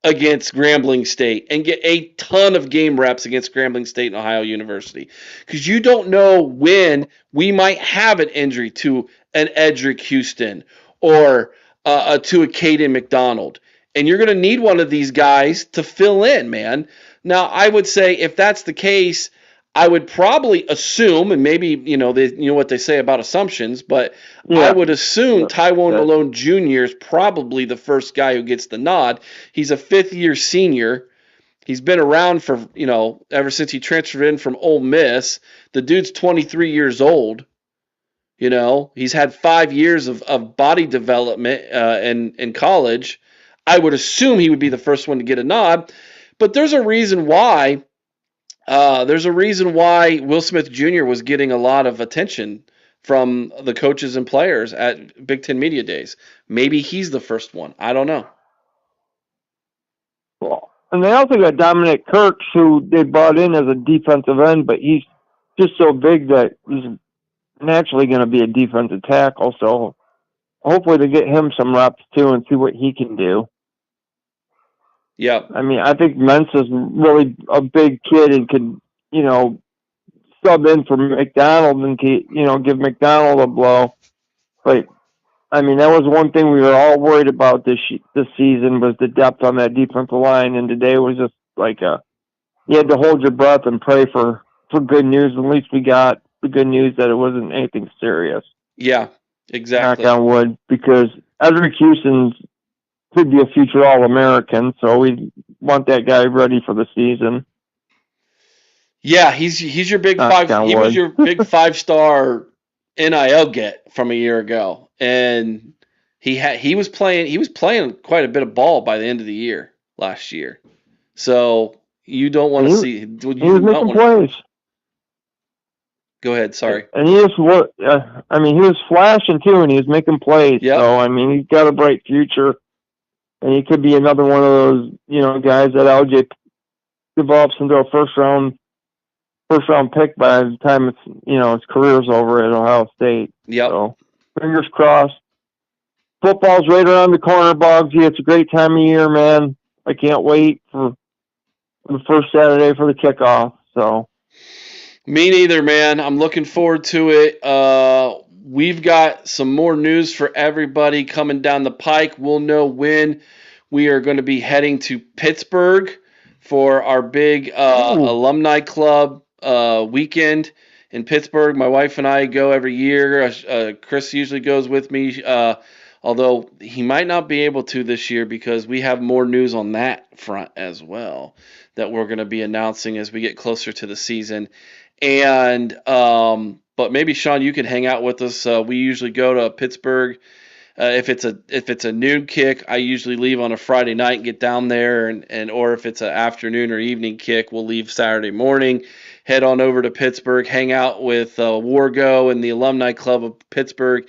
against Grambling State and get a ton of game reps against Grambling State and Ohio University because you don't know when we might have an injury to an Edric Houston or to a Caden McDonald. And you're going to need one of these guys to fill in, man. Now, I would say if that's the case, I would probably assume, and maybe, what they say about assumptions, but I would assume Taiwan Malone Jr. is probably the first guy who gets the nod. He's a fifth-year senior. He's been around for, ever since he transferred in from Ole Miss. The dude's 23 years old. You know, he's had 5 years of body development in college. I would assume he would be the first one to get a nod, but there's a reason why. There's a reason why Will Smith Jr. was getting a lot of attention from the coaches and players at Big Ten Media Days. Maybe he's the first one. I don't know. Well, and they also got Dominic Kirks, who they brought in as a defensive end, but he's just so big that he's naturally going to be a defensive tackle. So hopefully they get him some reps too and see what he can do. Yeah. I mean, I think Mensah's really a big kid and could, you know, sub in for McDonald and, you know, give McDonald a blow. But I mean, that was one thing we were all worried about this season was the depth on that defensive line, and today was just like you had to hold your breath and pray for good news. At least we got the good news that it wasn't anything serious. Yeah, exactly. Knock on wood, because Edric Houston could be a future All-American, so we want that guy ready for the season. Yeah, he's your big five. He was your big 5-star NIL get from a year ago, and he was playing quite a bit of ball by the end of the year last year. So you don't want to see. He was making plays. Go ahead. Sorry. And he was flashing too, and he was making plays. Yep. So I mean, he's got a bright future, and he could be another one of those, you know, guys that LJ develops into a first round pick by the time it's, you know, his career's over at Ohio State. Yep. So fingers crossed. Football's right around the corner, Boggsy. It's a great time of year, man. I can't wait for the first Saturday for the kickoff. So. Me neither, man. I'm looking forward to it. We've got some more news for everybody coming down the pike. We'll know when we are going to be heading to Pittsburgh for our big alumni club weekend in Pittsburgh. My wife and I go every year. Chris usually goes with me, although he might not be able to this year because we have more news on that front as well that we're going to be announcing as we get closer to the season. And but maybe Sean, you can hang out with us. We usually go to Pittsburgh. If it's a noon kick, I usually leave on a Friday night and get down there, and or if it's an afternoon or evening kick, we'll leave Saturday morning, head on over to Pittsburgh, hang out with Wargo and the Alumni Club of Pittsburgh.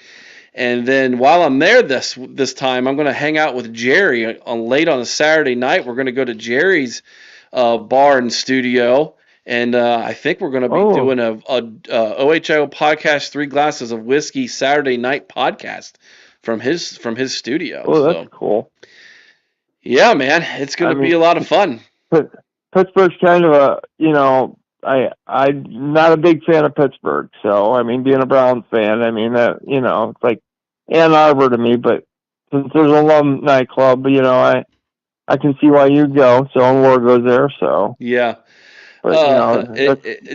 And then while I'm there this time, I'm going to hang out with Jerry late on a Saturday night. We're going to go to Jerry's bar and studio. And I think we're going to be doing a OHIO podcast, 3 Glasses of Whiskey Saturday night podcast from his studio. Oh, that's cool. Yeah, man, it's going to be a lot of fun. Pittsburgh's kind of a, you know, I'm not a big fan of Pittsburgh. So, I mean, being a Browns fan, I mean, that, you know, it's like Ann Arbor to me. But since there's an alumni club, you know, I can see why you go. So, and War goes there. So, yeah. But, you know,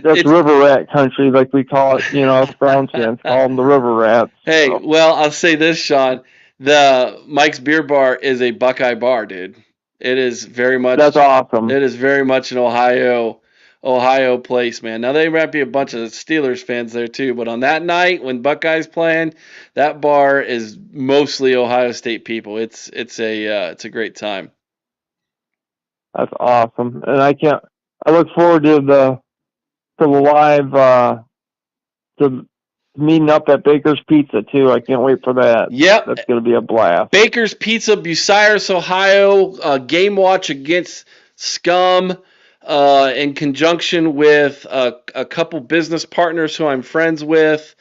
that's River Rat country, like we call it. You know, us Browns fans call them the River Rats. Hey, so. Well, I'll say this, Sean. The Mike's Beer Bar is a Buckeye bar, dude. It is very much. That's awesome. It is very much an Ohio place, man. Now, there might be a bunch of Steelers fans there, too. But on that night, when Buckeye's playing, that bar is mostly Ohio State people. It's a great time. That's awesome. And I look forward to the live to meeting up at Baker's Pizza too. I can't wait for that. Yep, that's going to be a blast. Baker's Pizza, Bucyrus, Ohio. Game watch against Scum in conjunction with a couple business partners who I'm friends with.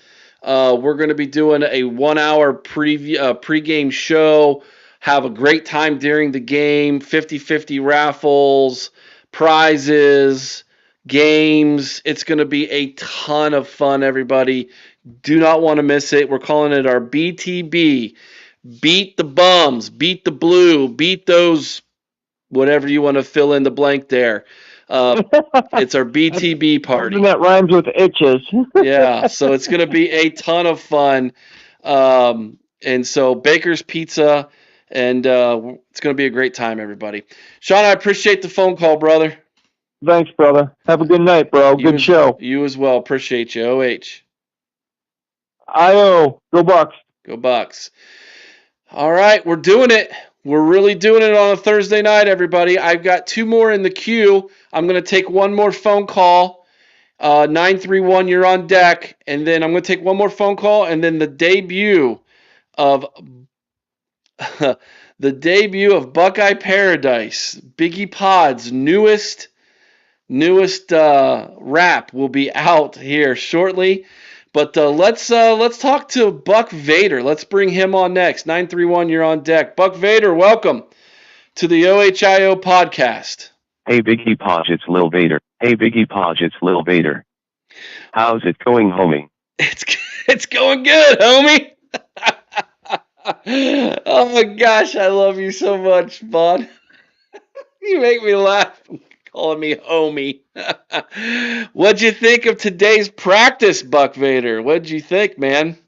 We're going to be doing a 1-hour pregame show. Have a great time during the game. 50-50 raffles. Prizes, games. It's going to be a ton of fun, everybody. Do not want to miss it. We're calling it our BTB. Beat the bums, beat the blue, beat those, whatever you want to fill in the blank there. It's our BTB party. Something that rhymes with itches. Yeah, so it's going to be a ton of fun. And so Baker's Pizza. And it's going to be a great time, everybody. Sean, I appreciate the phone call, brother. Thanks, brother. Have a good night, bro. Good show. You as well. Appreciate you. OH. IO. Go Bucks. Go Bucks. All right, we're doing it. We're really doing it on a Thursday night, everybody. I've got 2 more in the queue. I'm going to take one more phone call. 931, you're on deck. And then I'm going to take one more phone call, and then the debut of Buckeye Paradise, Biggie Podz' newest rap will be out here shortly. But let's talk to Buck Vader. Let's bring him on next. 931, you're on deck. Buck Vader, welcome to the OHIO podcast. Hey Biggie Podz, it's Lil Vader. Hey Biggie Podz, it's Lil Vader. How's it going, homie? It's going good, homie. Oh my gosh, I love you so much, bud. You make me laugh calling me homie. What'd you think of today's practice, Buck Vader? What'd you think, man?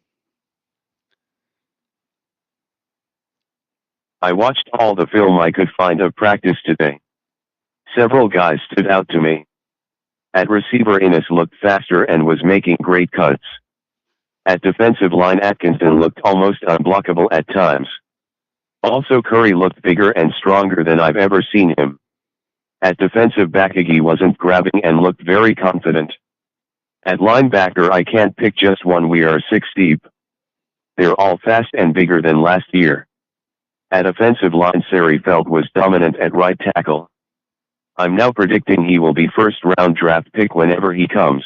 I watched all the film I could find of practice today. Several guys stood out to me. At receiver, Innes looked faster and was making great cuts. At defensive line, Atkinson looked almost unblockable at times. Also, Curry looked bigger and stronger than I've ever seen him. At defensive back, Iggy wasn't grabbing and looked very confident. At linebacker, I can't pick just one, we are 6 deep. They're all fast and bigger than last year. At offensive line, Sariefeld was dominant at right tackle. I'm now predicting he will be first-round draft pick whenever he comes.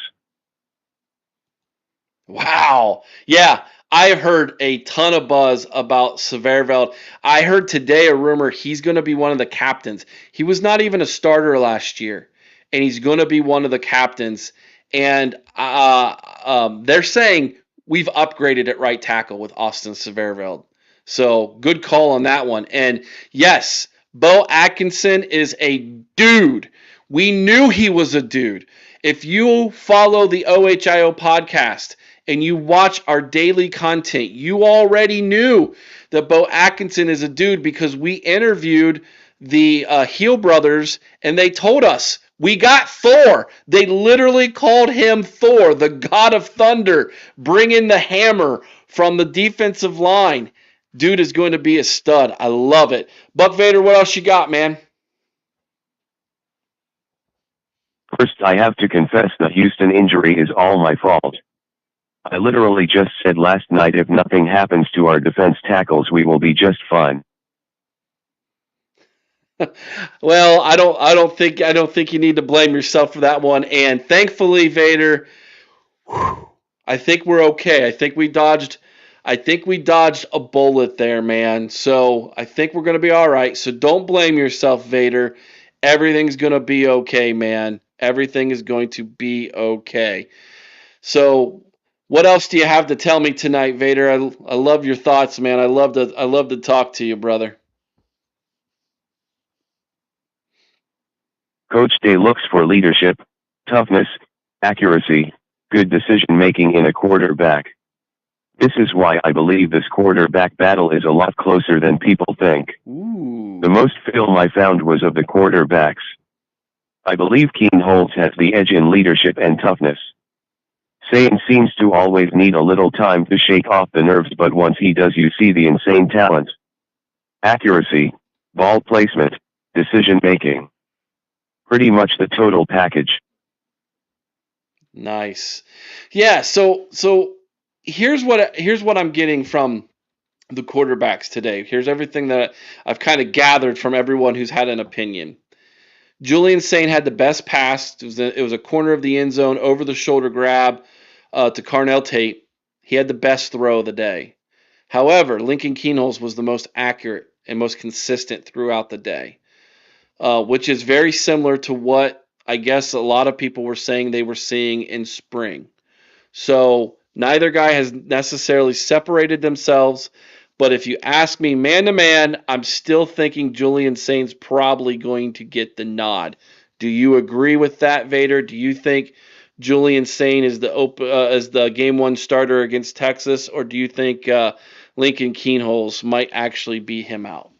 Wow. Yeah, I've heard a ton of buzz about Sariefeld. I heard today a rumor he's going to be one of the captains. He was not even a starter last year, and he's going to be one of the captains. And they're saying we've upgraded at right tackle with Austin Sariefeld. So good call on that one. And yes, Bo Atkinson is a dude. We knew he was a dude. If you follow the OHIO podcast and you watch our daily content, you already knew that Bo Atkinson is a dude because we interviewed the Heel brothers and they told us we got Thor. They literally called him Thor, the god of thunder, bringing the hammer from the defensive line. Dude is going to be a stud. I love it. Buck Vader, what else you got, man? First, I have to confess the Houston injury is all my fault. I literally just said last night if nothing happens to our defense tackles, we will be just fine. Well, I don't think you need to blame yourself for that one. And thankfully, Vader, I think we're okay. I think we dodged a bullet there, man. So I think we're gonna be all right. So don't blame yourself, Vader. Everything's gonna be okay, man. Everything is going to be okay. So what else do you have to tell me tonight, Vader? I love your thoughts, man. I love to talk to you, brother. Coach Day looks for leadership, toughness, accuracy, good decision-making in a quarterback. This is why I believe this quarterback battle is a lot closer than people think. Ooh. The most film I found was of the quarterbacks. I believe Keen Holtz has the edge in leadership and toughness. Sane seems to always need a little time to shake off the nerves, but once he does, you see the insane talent. Accuracy, ball placement, decision-making. Pretty much the total package. Nice. Yeah, so here's what I'm getting from the quarterbacks today. Here's everything that I've kind of gathered from everyone who's had an opinion. Julian Sain had the best pass. It was a corner of the end zone, over the shoulder grab to Carnell Tate. He had the best throw of the day. However, Lincoln Keenholz was the most accurate and most consistent throughout the day, which is very similar to what I guess a lot of people were saying they were seeing in spring. So neither guy has necessarily separated themselves. But if you ask me man to man, I'm still thinking Julian Sain's probably going to get the nod. Do you agree with that, Vader? Do you think Julian Sain is the game one starter against Texas, or do you think Lincoln Keenholz might actually beat him out?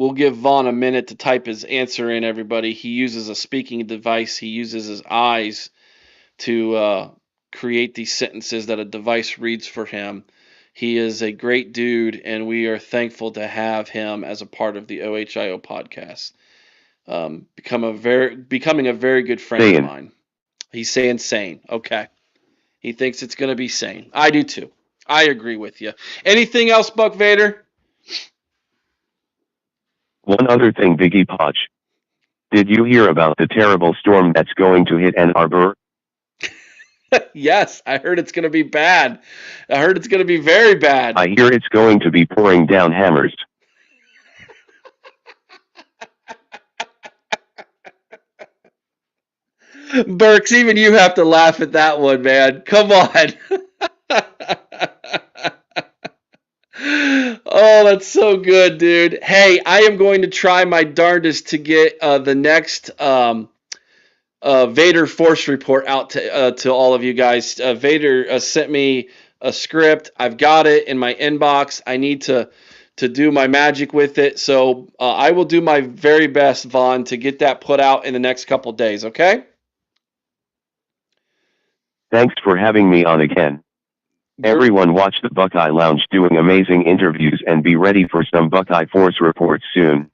we'll give Vaughn a minute to type his answer in, everybody. He uses a speaking device. He uses his eyes to create these sentences that a device reads for him. He is a great dude, and we are thankful to have him as a part of the OHIO podcast. Becoming a very good friend of mine. He's saying sane. Okay. He thinks it's going to be sane. I do too. I agree with you. Anything else, Buck Vader? One other thing, Biggie Podz. Did you hear about the terrible storm that's going to hit Ann Arbor? Yes, I heard it's going to be bad. I heard it's going to be very bad. I hear it's going to be pouring down hammers. Burks, even you have to laugh at that one, man. Come on. Oh, that's so good, dude. Hey, I am going to try my darndest to get the next Vader Force report out to all of you guys. Vader sent me a script. I've got it in my inbox. I need to do my magic with it. So I will do my very best, Vaughn, to get that put out in the next couple days, okay? Thanks for having me on again. Everyone watch the Buckeye Lounge doing amazing interviews and be ready for some Buckeye Force reports soon.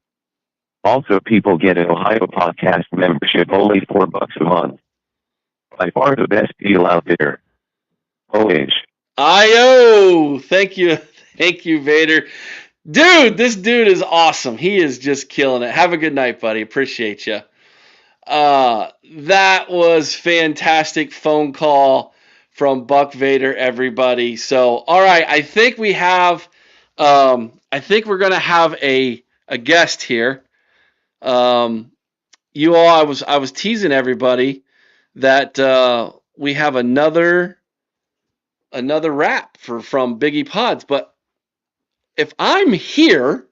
Also, people get an Ohio podcast membership only $4 a month. By far the best deal out there. OH. I-O! Thank you, Vader. Dude, this dude is awesome. He is just killing it. Have a good night, buddy. Appreciate you. That was fantastic phone call from Buck Vader, everybody. So, all right, I think we have, I think we're going to have a guest here. You all, I was teasing everybody that we have another rap from Biggie Podz, but if I'm here,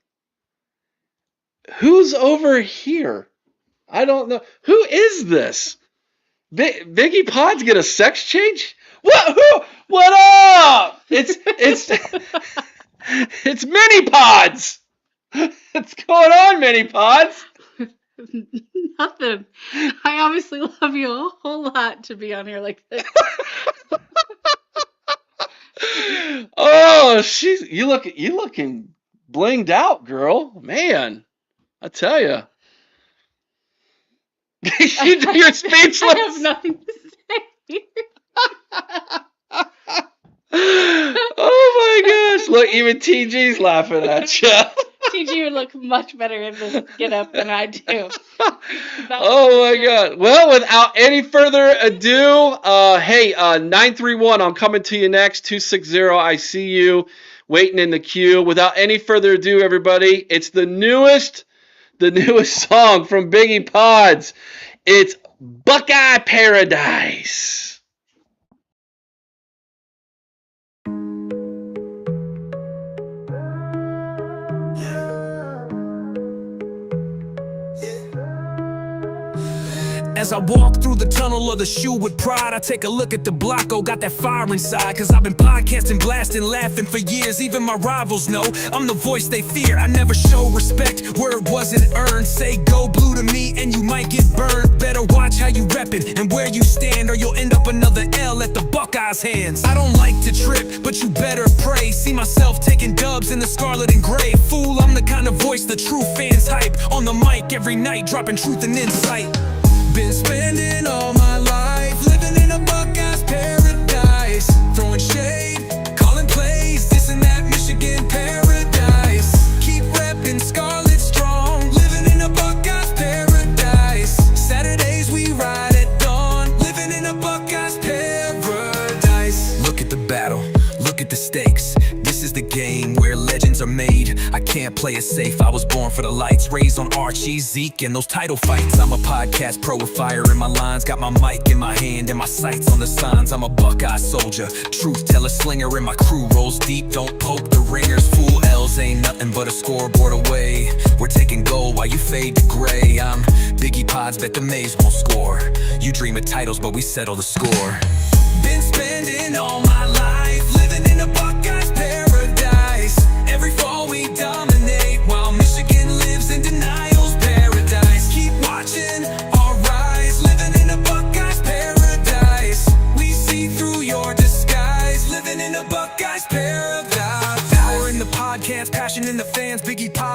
who's over here? I don't know. Who is this? Biggie Podz get a sex change? What up? It's it's Mini Pods. What's going on, Mini Pods? Nothing. I obviously love you a whole lot to be on here like this. Oh, you looking blinged out, girl. Man, I tell you. You're speechless. I have nothing to say. Oh my gosh! Look, even TG's laughing at you. TG would look much better in this get-up than I do. Oh my God! Well, without any further ado, hey, 931, I'm coming to you next. 260, I see you waiting in the queue. Without any further ado, everybody, it's the newest song from Biggie Podz. It's Buckeye Paradise. As I walk through the tunnel of the shoe with pride, I take a look at the block, oh, got that fire inside. Cause I've been podcasting, blasting, laughing for years. Even my rivals know I'm the voice they fear. I never show respect where it wasn't earned. Say go blue to me and you might get burned. Better watch how you reppin' and where you stand, or you'll end up another L at the Buckeyes' hands. I don't like to trip, but you better pray. See myself taking dubs in the scarlet and gray. Fool, I'm the kind of voice the true fans hype. On the mic every night, dropping truth and insight. Been spending all my life living in a Buckeyes paradise, throwing shade, calling plays, this and that Michigan paradise. Keep repping Scarlet strong, living in a Buckeyes paradise. Saturdays we ride at dawn, living in a Buckeyes paradise. Look at the battle, look at the stakes. This is the game where legends are made. I can't play it safe, I was born for the lights. Raised on Archie, Zeke, and those title fights. I'm a podcast pro with fire in my lines. Got my mic in my hand and my sights on the signs. I'm a Buckeye soldier, truth teller slinger. And my crew rolls deep, don't poke the ringers. Fool L's ain't nothing but a scoreboard away. We're taking gold while you fade to gray. I'm Biggie Podz, bet the Mays won't score. You dream of titles, but we settle the score. Been spending all my life living in a Buckeyes paradise. Every fall we dominate while Michigan lives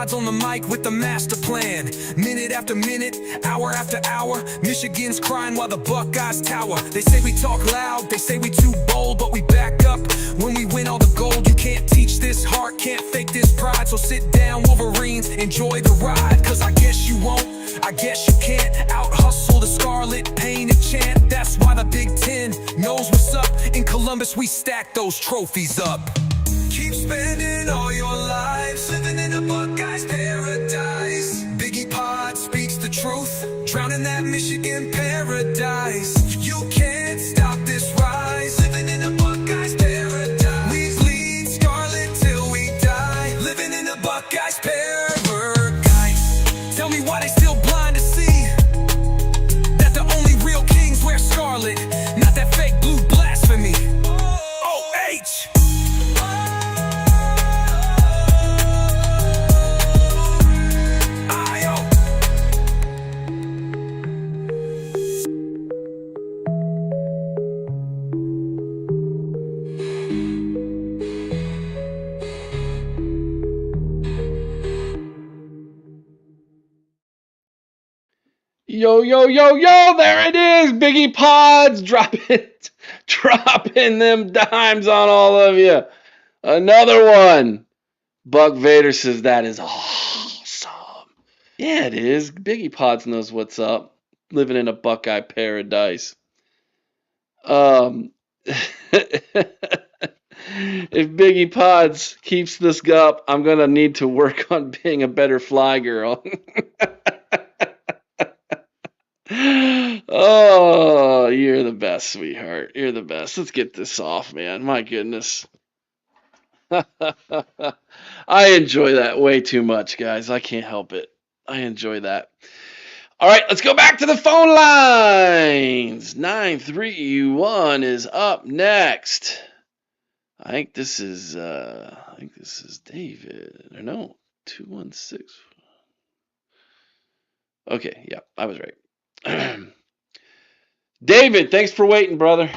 Podz on the mic with the master plan. Minute after minute, hour after hour, Michigan's crying while the Buckeyes tower. They say we talk loud, they say we too bold, but we back up when we win all the gold. You can't teach this heart, can't fake this pride. So sit down, Wolverines, enjoy the ride. Cause I guess you won't, I guess you can't out-hustle the Scarlet, paint and chant. That's why the Big Ten knows what's up. In Columbus, we stack those trophies up. Keep spending all your lives living in a Buckeyes paradise. Biggie Podz speaks the truth, drowning that Michigan paradise. You can't stop this rise, living in a Buckeyes paradise. We bleed scarlet till we die, living in a Buckeyes paradise. Tell me why they still blind to see that the only real kings wear scarlet, not that fake blue blasphemy. O-H. Yo, yo, yo, yo, there it is. Biggie Podz dropping them dimes on all of you. Another one. Buck Vader says that is awesome. Yeah, it is. Biggie Podz knows what's up. Living in a Buckeye paradise. If Biggie Podz keeps this up, I'm going to need to work on being a better fly girl. Oh, you're the best, sweetheart. You're the best. Let's get this off, man. My goodness. I enjoy that way too much, guys. I can't help it. I enjoy that. All right, let's go back to the phone lines. 931 is up next. I think this is David. Or no, 216. Okay, yeah, I was right. David, thanks for waiting, brother.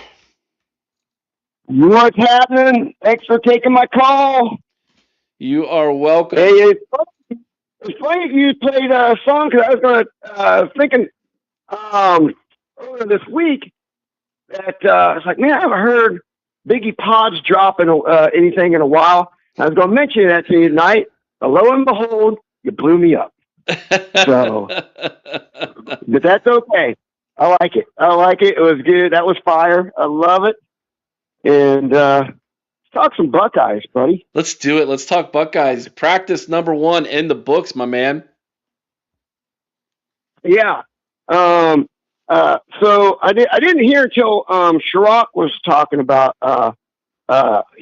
What's happening? Thanks for taking my call. You are welcome. Hey, it's funny you played a song because I was thinking earlier this week that I was like, man, I haven't heard Biggie Podz dropping anything in a while. I was going to mention that to you tonight. But lo and behold, you blew me up. So, but that's okay. I like it. It was good. That was fire. I love it. And let's talk some Buckeyes, buddy. Let's do it. Let's talk Buckeyes. Practice number 1 in the books, my man. Yeah. So I didn't hear until Sherrock was talking about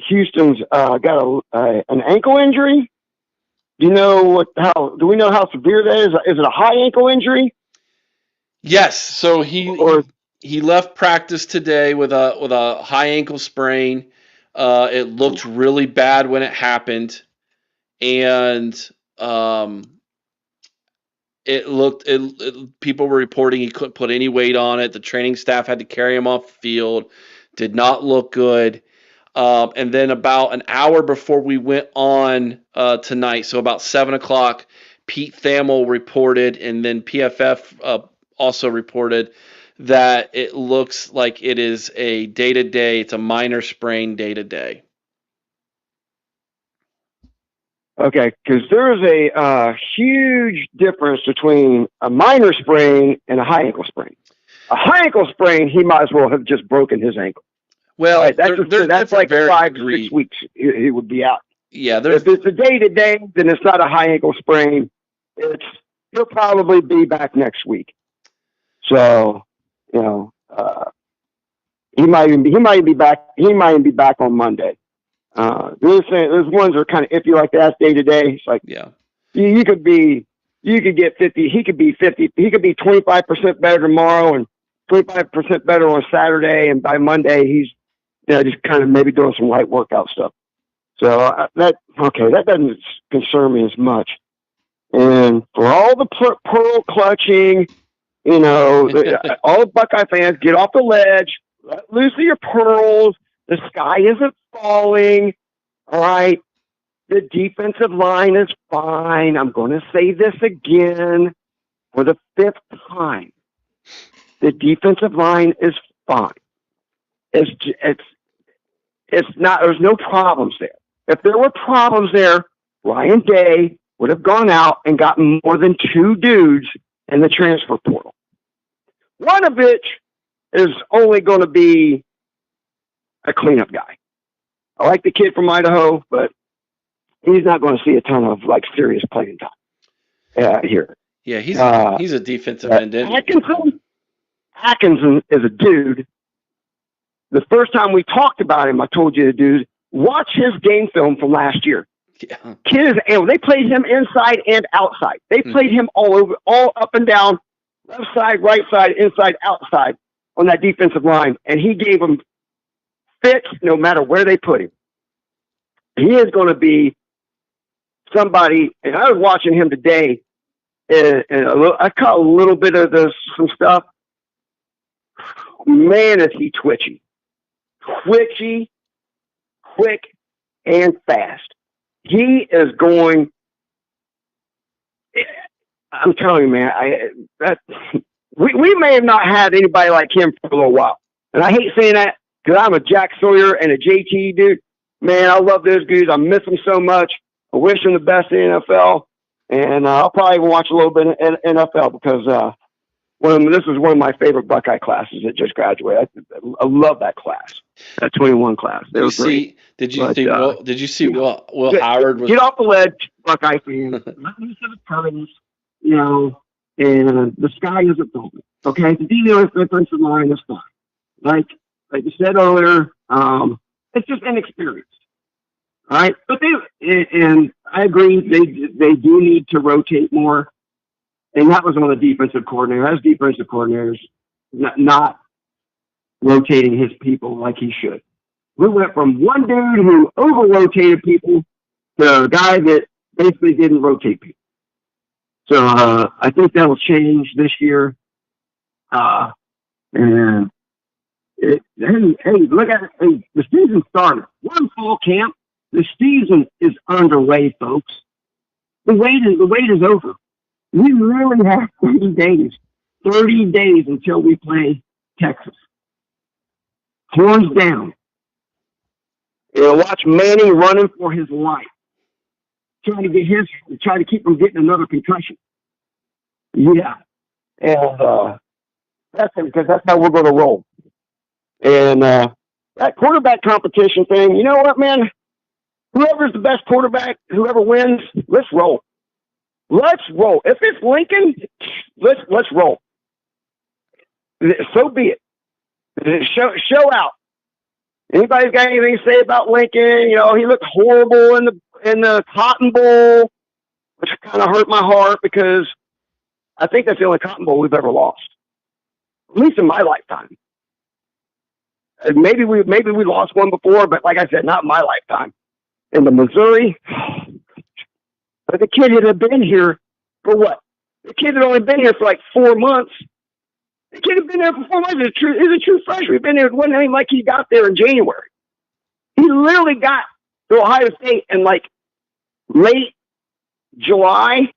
Houston's got an ankle injury. Do we know how severe that is? Is it a high ankle injury? Yes. So he left practice today with a high ankle sprain. It looked really bad when it happened, and people were reporting he couldn't put any weight on it. The training staff had to carry him off the field. Did not look good. And then about an hour before we went on tonight, so about 7 o'clock, Pete Thamel reported, and then PFF also reported that it looks like it is a day-to-day. It's a minor sprain day-to-day. Okay, because there is a huge difference between a minor sprain and a high ankle sprain. A high ankle sprain, he might as well have just broken his ankle. Well, right, that's like 5 to 6 weeks he would be out. Yeah, if it's a day-to-day, then it's not a high ankle sprain. He'll probably be back next week. So, he might even be back. He might even be back on Monday. Those ones are kind of iffy like that day to day. It's like, yeah, you could get 50. He could be 50. He could be 25% better tomorrow and 25% better on Saturday. And by Monday, he's just kind of maybe doing some light workout stuff. So that doesn't concern me as much. And for all the pearl clutching, all the Buckeye fans, get off the ledge, let loose of your pearls. The sky isn't falling. All right. The defensive line is fine. I'm going to say this again for the 5th time. The defensive line is fine. It's not. There's no problems there. If there were problems there, Ryan Day would have gone out and gotten more than 2 dudes in the transfer portal. One of which is only going to be a cleanup guy. I like the kid from Idaho, but he's not going to see a ton of serious playing time here. Yeah, he's a defensive end. Atkinson is a dude. The first time we talked about him, I told you the dude, watch his game film from last year. Yeah. Kid is, and they played him inside and outside. They played him all over, all up and down, left side, right side, inside, outside on that defensive line, and he gave them fits no matter where they put him. He is going to be somebody, and I was watching him today, and I caught a little bit of some stuff. Man, is he twitchy, quick, and fast. He is going. I'm telling you, man. We may have not had anybody like him for a little while, and I hate saying that because I'm a Jack Sawyer and a JT dude. Man, I love those dudes. I miss them so much. I wish them the best in the NFL, and I'll probably even watch a little bit in NFL because this is one of my favorite Buckeye classes that just graduated. I love that class, that 21 class. It was great. Did you see Will Howard was? Get off the ledge, Buckeye fans. Let me see the terms, and the sky isn't falling. Okay, the defensive line is fine. Like you said earlier, it's just inexperienced. All right, but and I agree they do need to rotate more. And that was on the defensive coordinator. As defensive coordinators, not rotating his people like he should. We went from one dude who over-rotated people to a guy that basically didn't rotate people. So I think that will change this year. And look at it. Hey, the season started. One fall camp. The season is underway, folks. The wait is over. We really have 30 days until we play Texas. Horns down. Watch Manny running for his life, trying to keep from getting another concussion. Yeah, and that's how we're going to roll. And that quarterback competition thing, you know what, man? Whoever's the best quarterback, whoever wins, let's roll. Let's roll. If it's Lincoln, let's roll. So be it. Show out. Anybody's got anything to say about Lincoln? He looked horrible in the Cotton Bowl, which kind of hurt my heart because I think that's the only Cotton Bowl we've ever lost, at least in my lifetime. Maybe we lost one before, but like I said, not in my lifetime. In the Missouri. But the kid had been here for what? The kid had only been here for 4 months. The kid had been there for 4 months. He's a true freshman. He'd been there. It wasn't anything like he got there in January. He literally got to Ohio State in late July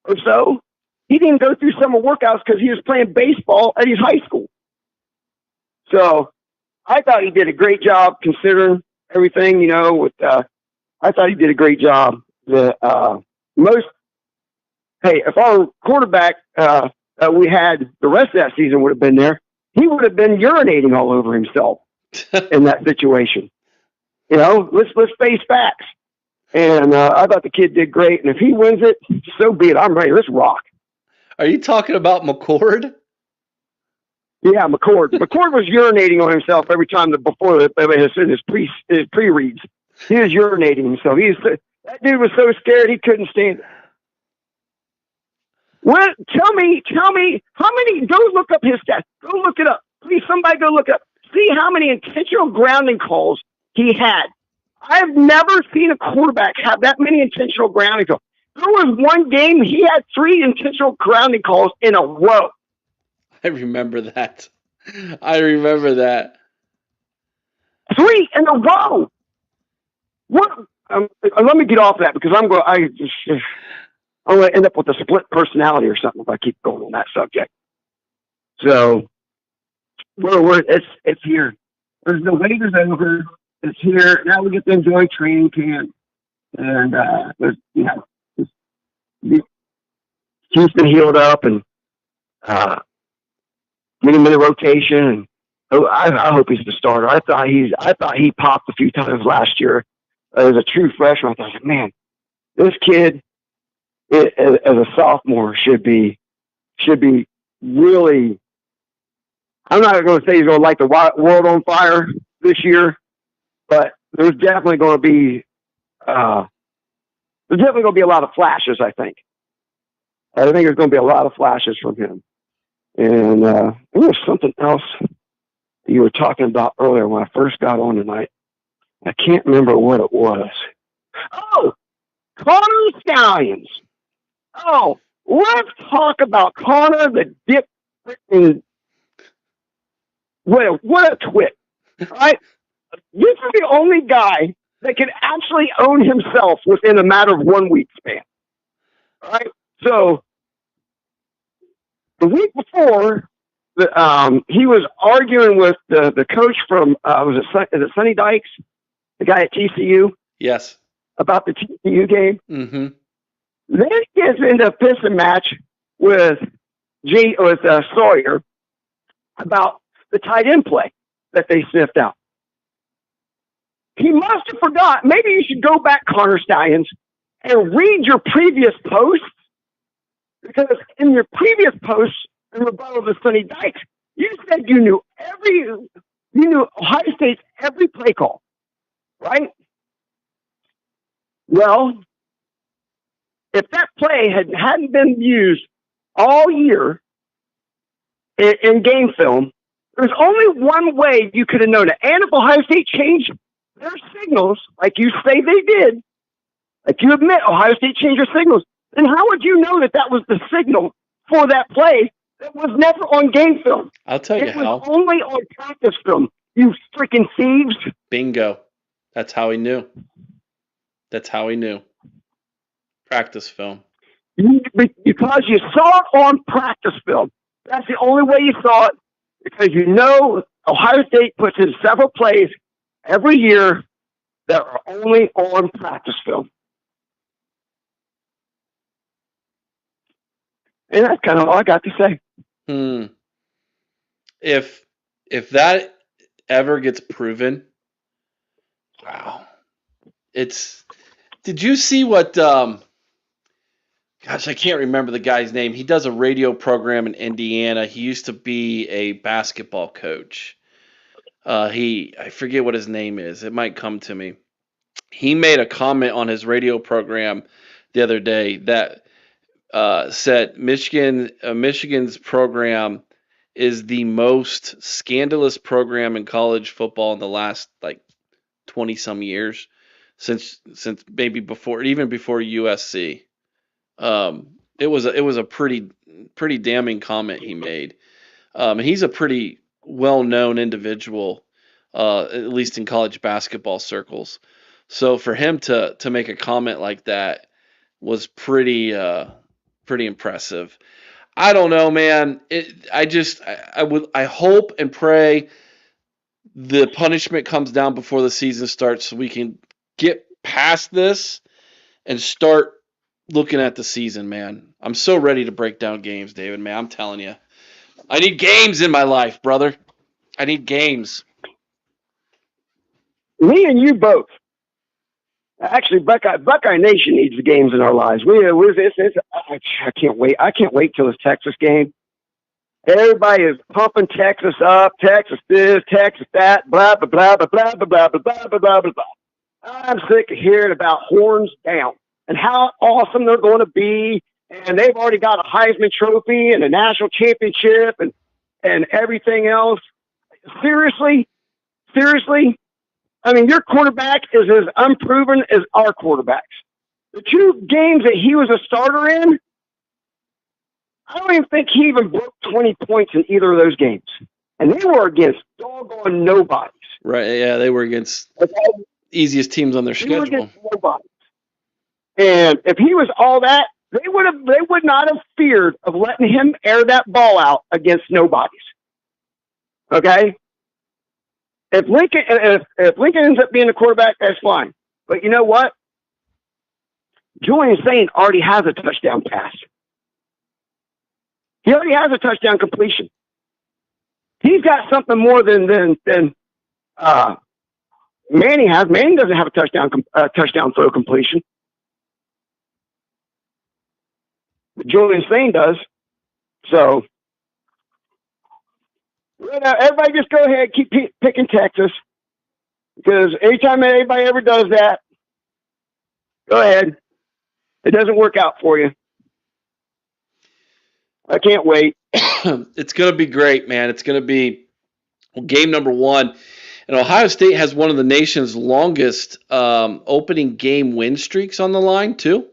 or so. He didn't go through summer workouts because he was playing baseball at his high school. So I thought he did a great job considering everything, I thought he did a great job. If our quarterback we had the rest of that season would have been there, he would have been urinating all over himself in that situation. Let's face facts. And I thought the kid did great. And if he wins it, so be it. I'm ready. Let's rock. Are you talking about McCord? Yeah, McCord. McCord was urinating on himself every time before his pre-reads. He was urinating himself. That dude was so scared he couldn't stand it. Well, tell me, how many? Go look up his stats. Go look it up. Please, somebody go look it up. See how many intentional grounding calls he had. I've never seen a quarterback have that many intentional grounding calls. There was one game he had 3 intentional grounding calls in a row. I remember that. 3 in a row. What? let me get off that because I'm going to end up with a split personality or something if I keep going on that subject. So it's here. The wait is over. It's here. Now we get to enjoy training camp. And Houston healed up and get him in the rotation. And I hope he's the starter. I thought he popped a few times last year as a true freshman. I thought, man, this kid as a sophomore should be really. I'm not going to say he's going to light the world on fire this year, but there's definitely going to be a lot of flashes. I think there's going to be a lot of flashes from him. And there was something else you were talking about earlier when I first got on tonight. I can't remember what it was. Oh, Connor Stallions. Oh, let's talk about Connor the Dick freaking. What a twit. All right? This is the only guy that can actually own himself within a matter of 1 week span. All right? So, the week before, he was arguing with the coach from, is it Sonny Dykes? The guy at TCU? Yes. About the TCU game? Mm-hmm. Then he gets into a pissing match with Sawyer about the tight end play that they sniffed out. He must have forgot. Maybe you should go back, Connor Stallions, and read your previous posts, because in your previous posts in rebuttal to Sonny Dykes, you said you knew Ohio State's every play call, right? Well, if that play hadn't been used all year in game film, there's only one way you could have known it. And if Ohio State changed their signals, like you say they did, like you admit Ohio State changed their signals, then how would you know that was the signal for that play that was never on game film? I'll tell you how. It how. was only on practice film, you freaking thieves. Bingo. That's how he knew. Practice film. Because you saw it on practice film. That's the only way you saw it, because you know Ohio State puts in several plays every year that are only on practice film. And that's kind of all I got to say. If that ever gets proven, wow. Did you see what gosh, I can't remember the guy's name. He does a radio program in Indiana. He used to be a basketball coach. I forget what his name is. It might come to me. He made a comment on his radio program the other day that said Michigan's program is the most scandalous program in college football in the last 20 some years, since maybe before USC. It was a pretty damning comment he made. He's a pretty well-known individual, at least in college basketball circles. So for him to make a comment like that was pretty impressive. I don't know, man. I hope and pray the punishment comes down before the season starts so we can get past this and start looking at the season, man. I'm so ready to break down games, David, man. I'm telling you. I need games in my life, brother. I need games. Me and you both. Actually, Buckeye Nation needs the games in our lives. I can't wait. I can't wait till this Texas game. Everybody is pumping Texas up, Texas this, Texas that, blah, blah, blah, blah, blah, blah, blah, blah, blah, blah, blah, blah. I'm sick of hearing about horns down and how awesome they're going to be. And they've already got a Heisman Trophy and a national championship and everything else. Seriously? I mean, your quarterback is as unproven as our quarterbacks. The two games that he was a starter in, I don't even think he even broke 20 points in either of those games. And they were against doggone nobodies. Right, yeah, they were against easiest teams on their He was schedule. against nobody. And if he was all that, they would not have feared of letting him air that ball out against nobodies. Okay? If Lincoln ends up being the quarterback, that's fine. But you know what? Julian Sain already has a touchdown pass. He already has a touchdown completion. He's got something more than Manning has. Manning doesn't have a touchdown throw completion. But Julian Sain does. So everybody just go ahead, keep picking Texas, because anytime anybody ever does that, go ahead. It doesn't work out for you. I can't wait. It's going to be great, man. It's going to be game number 1. And Ohio State has one of the nation's longest opening game win streaks on the line, too.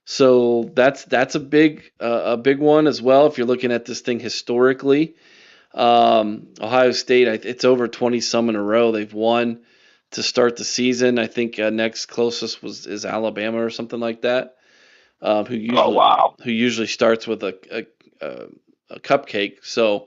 So that's a big one as well. If you're looking at this thing historically, Ohio State, it's over 20 some in a row they've won to start the season. I think next closest is Alabama or something like that. Who usually starts with a cupcake. So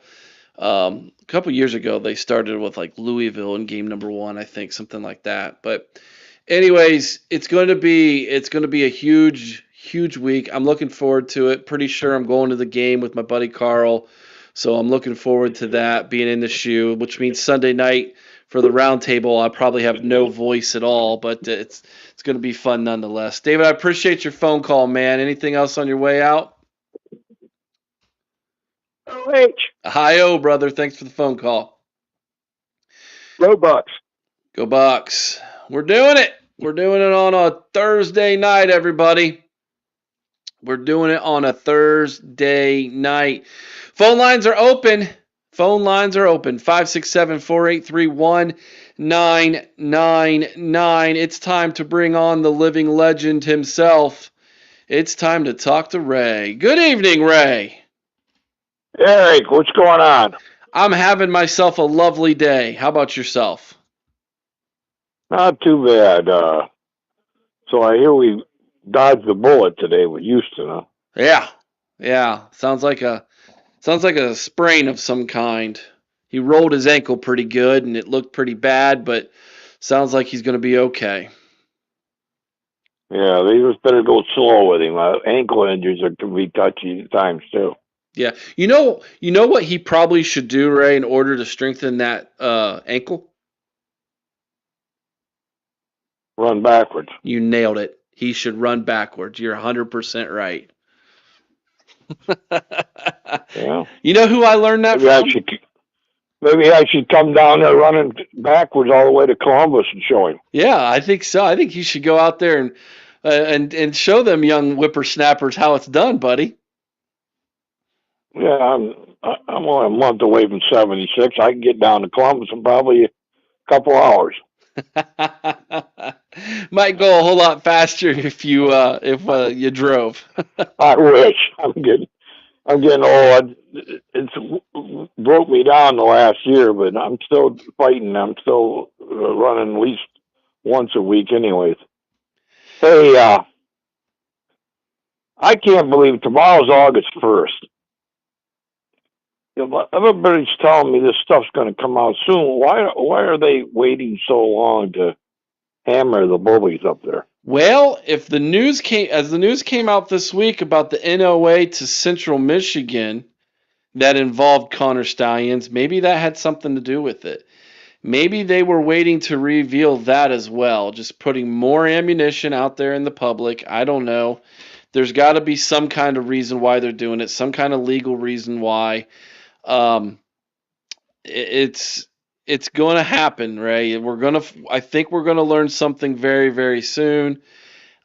a couple years ago they started with like Louisville in game number 1, I think, something like that. But anyways, it's going to be a huge week. I'm looking forward to it. Pretty sure I'm going to the game with my buddy Carl. So I'm looking forward to that, being in the shoe, which means Sunday night for the round table, I probably have no voice at all, but it's going to be fun nonetheless. David, I appreciate your phone call, man. Anything else on your way out? OH. Hi-oh, brother. Thanks for the phone call. Go Bucks. Go Bucks. We're doing it. We're doing it on a Thursday night, everybody. We're doing it on a Thursday night. Phone lines are open. 567-483-1999. It's time to bring on the living legend himself. It's time to talk to Ray. Good evening, Ray. Eric, what's going on? I'm having myself a lovely day. How about yourself? Not too bad. So I hear we dodged the bullet today with Houston, huh? Yeah. Sounds like a sprain of some kind. He rolled his ankle pretty good, and it looked pretty bad, but sounds like he's going to be okay. Yeah, they just better go slow with him. Ankle injuries can be touchy at times too. Yeah, you know what he probably should do, Ray, in order to strengthen that ankle? Run backwards. You nailed it. He should run backwards. You're 100% right. Yeah. You know who I learned that from? Maybe I should come down there running backwards all the way to Columbus and show him. Yeah, I think so. I think you should go out there and show them young whippersnappers how it's done, buddy. Yeah, I'm only a month away from 76. I can get down to Columbus in probably a couple hours. Might go a whole lot faster if you drove. I wish. I'm getting old. It's broke me down the last year, but I'm still fighting. I'm still running at least once a week, anyways. Hey, I can't believe tomorrow's August 1st. Everybody's telling me this stuff's going to come out soon. Why are they waiting so long to hammer the bullies up there? Well, as the news came out this week about the NOA to Central Michigan that involved Connor Stallions, maybe that had something to do with it. Maybe they were waiting to reveal that as well, just putting more ammunition out there in the public. I don't know. There's got to be some kind of reason why they're doing it, some kind of legal reason why. It's going to happen, Ray. I think we're going to learn something very, very soon.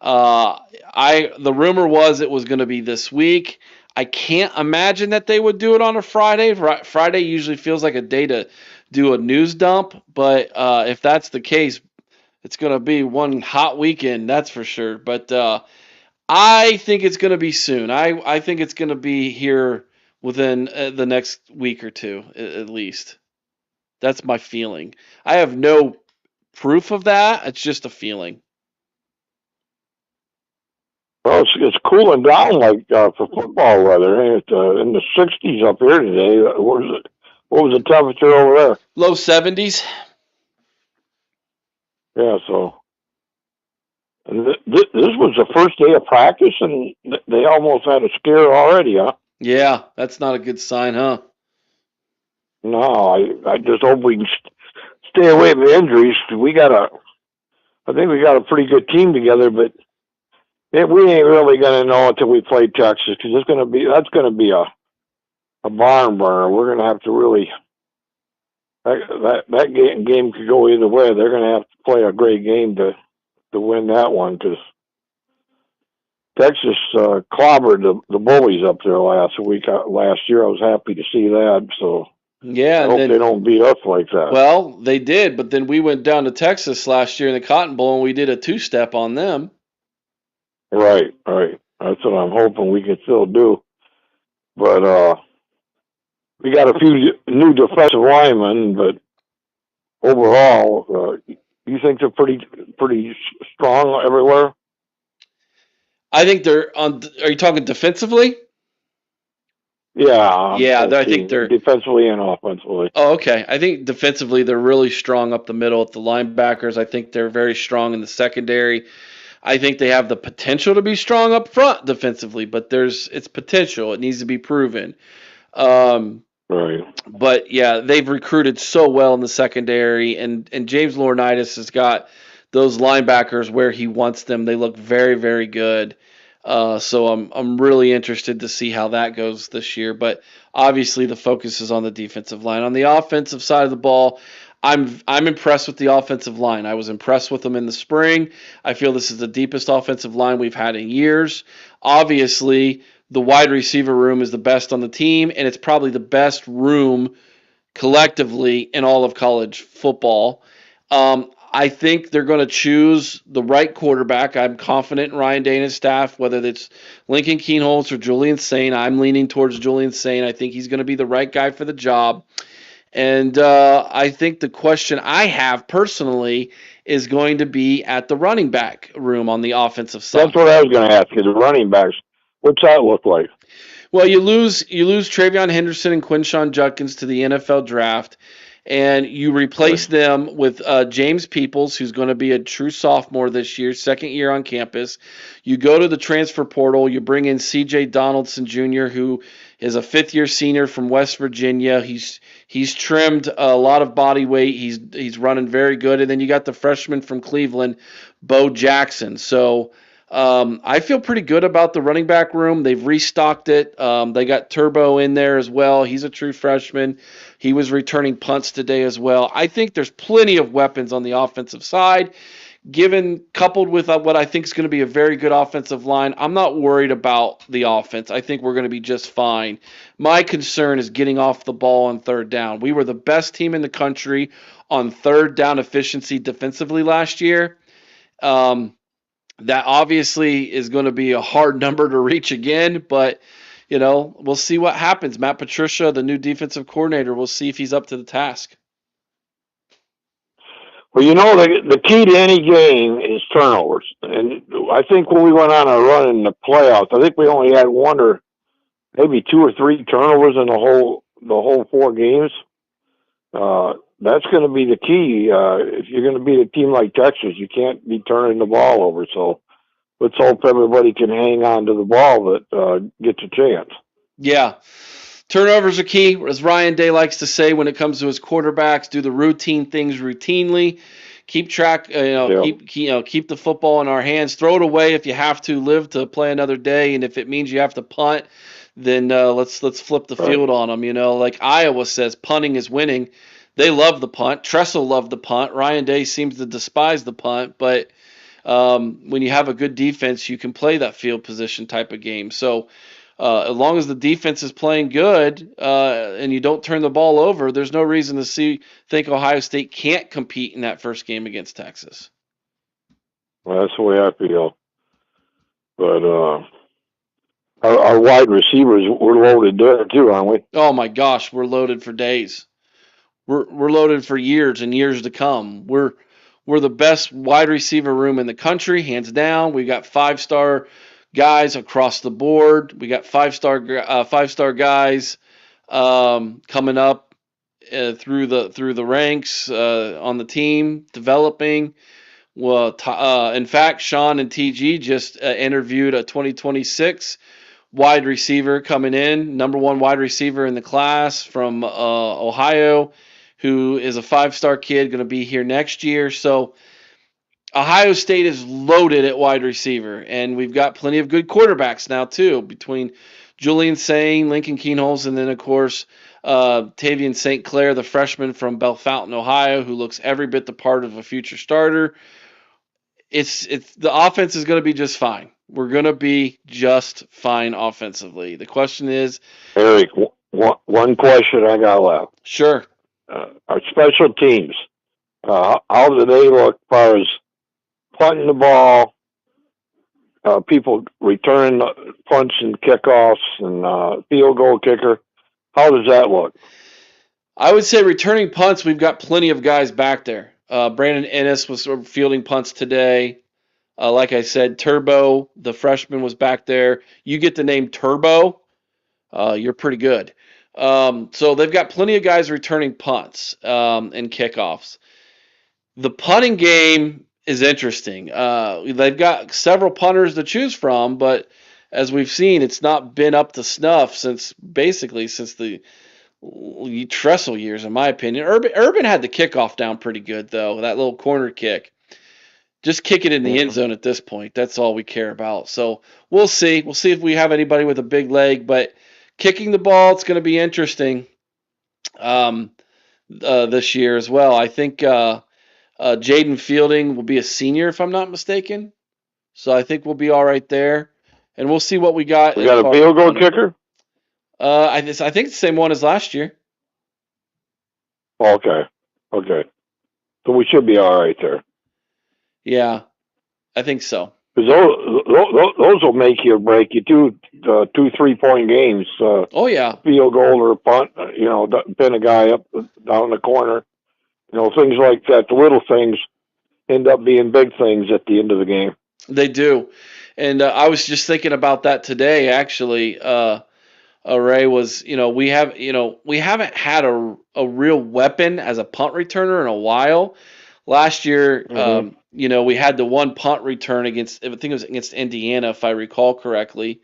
The rumor was it was going to be this week. I can't imagine that they would do it on a Friday. Friday usually feels like a day to do a news dump, but if that's the case, it's going to be one hot weekend, that's for sure. But I think it's going to be soon. I think it's going to be here within the next week or two, at least. That's my feeling. I have no proof of that. It's just a feeling. Well, it's cooling down like for football weather. It's in the 60s up here today. What was the temperature over there? Low 70s. Yeah, so. And this was the first day of practice, and they almost had a scare already, huh? Yeah, that's not a good sign, huh? No, I just hope we can stay away from injuries. I think we got a pretty good team together, but we ain't really gonna know until we play Texas, because that's gonna be a barn burner. We're gonna have to really that game could go either way. They're gonna have to play a great game to win that one, because Texas clobbered the bullies up there last year. I was happy to see that. So yeah, I hope they don't beat us like that. Well, they did, but then we went down to Texas last year in the Cotton Bowl and we did a 2-step on them. Right. That's what I'm hoping we can still do. But we got a few new defensive linemen, but overall, you think they're pretty strong everywhere? I think they're on. Are you talking defensively? Yeah. Yeah, I think they're defensively and offensively. Oh, okay. I think defensively they're really strong up the middle at the linebackers. I think they're very strong in the secondary. I think they have the potential to be strong up front defensively, but it's potential. It needs to be proven. Right. But yeah, they've recruited so well in the secondary, and James Laurinaitis has got those linebackers where he wants them. They look very, very good. So I'm really interested to see how that goes this year. But obviously the focus is on the defensive line. On the offensive side of the ball, I'm impressed with the offensive line. I was impressed with them in the spring. I feel this is the deepest offensive line we've had in years. Obviously, the wide receiver room is the best on the team, and it's probably the best room collectively in all of college football. I think they're going to choose the right quarterback. I'm confident in Ryan Day and his staff, whether it's Lincoln Keenholz or Julian Sain. I'm leaning towards Julian Sain. I think he's going to be the right guy for the job. And I think the question I have personally is going to be at the running back room on the offensive side. That's what I was going to ask you. The running backs, what's that look like? Well, you lose Travion Henderson and Quinshon Judkins to the NFL draft, and you replace them with James Peoples, who's going to be a true sophomore this year, second year on campus. You go to the transfer portal. You bring in C.J. Donaldson Jr., who is a fifth-year senior from West Virginia. He's trimmed a lot of body weight. He's running very good. And then you got the freshman from Cleveland, Bo Jackson. So I feel pretty good about the running back room. They've restocked it. They got Turbo in there as well. He's a true freshman. He was returning punts today as well. I think there's plenty of weapons on the offensive side. Coupled with what I think is going to be a very good offensive line, I'm not worried about the offense. I think we're going to be just fine. My concern is getting off the ball on third down. We were the best team in the country on third down efficiency defensively last year. That obviously is going to be a hard number to reach again, but we'll see what happens. Matt Patricia, the new defensive coordinator, we'll see if he's up to the task. Well, the key to any game is turnovers. And I think when we went on a run in the playoffs, I think we only had one or maybe 2 or 3 turnovers in the whole 4 games. That's going to be the key. If you're going to beat a team like Texas, you can't be turning the ball over. So let's hope everybody can hang on to the ball that gets a chance. Yeah. Turnovers are key, as Ryan Day likes to say when it comes to his quarterbacks. Do the routine things routinely. Keep track, keep the football in our hands. Throw it away if you have to. Live to play another day, and if it means you have to punt, then let's flip the field on them. Like Iowa says, punting is winning. They love the punt. Tressel loved the punt. Ryan Day seems to despise the punt, but when you have a good defense, you can play that field position type of game. So as long as the defense is playing good and you don't turn the ball over, there's no reason to think Ohio State can't compete in that first game against Texas. Well, that's the way I feel. But our wide receivers, we're loaded there too, aren't we? Oh my gosh, we're loaded for days. We're loaded for years and years to come. we're the best wide receiver room in the country, hands down. We got 5-star guys across the board. We got 5-star guys coming up through the ranks on the team, developing. Well, in fact, Sean and TG just interviewed a 2026 wide receiver coming in, number 1 wide receiver in the class from Ohio, who is a 5-star kid, going to be here next year. So Ohio State is loaded at wide receiver, and we've got plenty of good quarterbacks now too, between Julian Sain, Lincoln Keenholz, and then of course Tavian St. Clair, the freshman from Bellefontaine, Ohio, who looks every bit the part of a future starter. It's the offense is going to be just fine. We're going to be just fine offensively. The question is, Eric, one question I got left. Sure. Our special teams, how do they look as far as punting the ball, people returning punts and kickoffs, and field goal kicker? How does that look? I would say returning punts, we've got plenty of guys back there. Brandon Ennis was fielding punts today. Like I said, Turbo, the freshman, was back there. You get the name Turbo, you're pretty good. So they've got plenty of guys returning punts and kickoffs. The punting game is interesting. They've got several punters to choose from, but as we've seen, it's not been up to snuff since the Tressel years, in my opinion. Urban had the kickoff down pretty good, though, that little corner kick. Just kick it in the end zone at this point. That's all we care about. So we'll see. We'll see if we have anybody with a big leg, but kicking the ball, it's going to be interesting this year as well. I think Jaden Fielding will be a senior, if I'm not mistaken. So I think we'll be all right there. And we'll see what we got. We got a field goal kicker? I think it's the same one as last year. Okay. So we should be all right there. Yeah, I think so. Because those will make you or break you. 2 3-point games. Oh yeah. Field goal or a punt. Pin a guy up down the corner. Things like that. The little things end up being big things at the end of the game. They do, and I was just thinking about that today. Actually, Ray was, we haven't had a real weapon as a punt returner in a while. Last year, we had the one punt return against, I think it was against Indiana, if I recall correctly.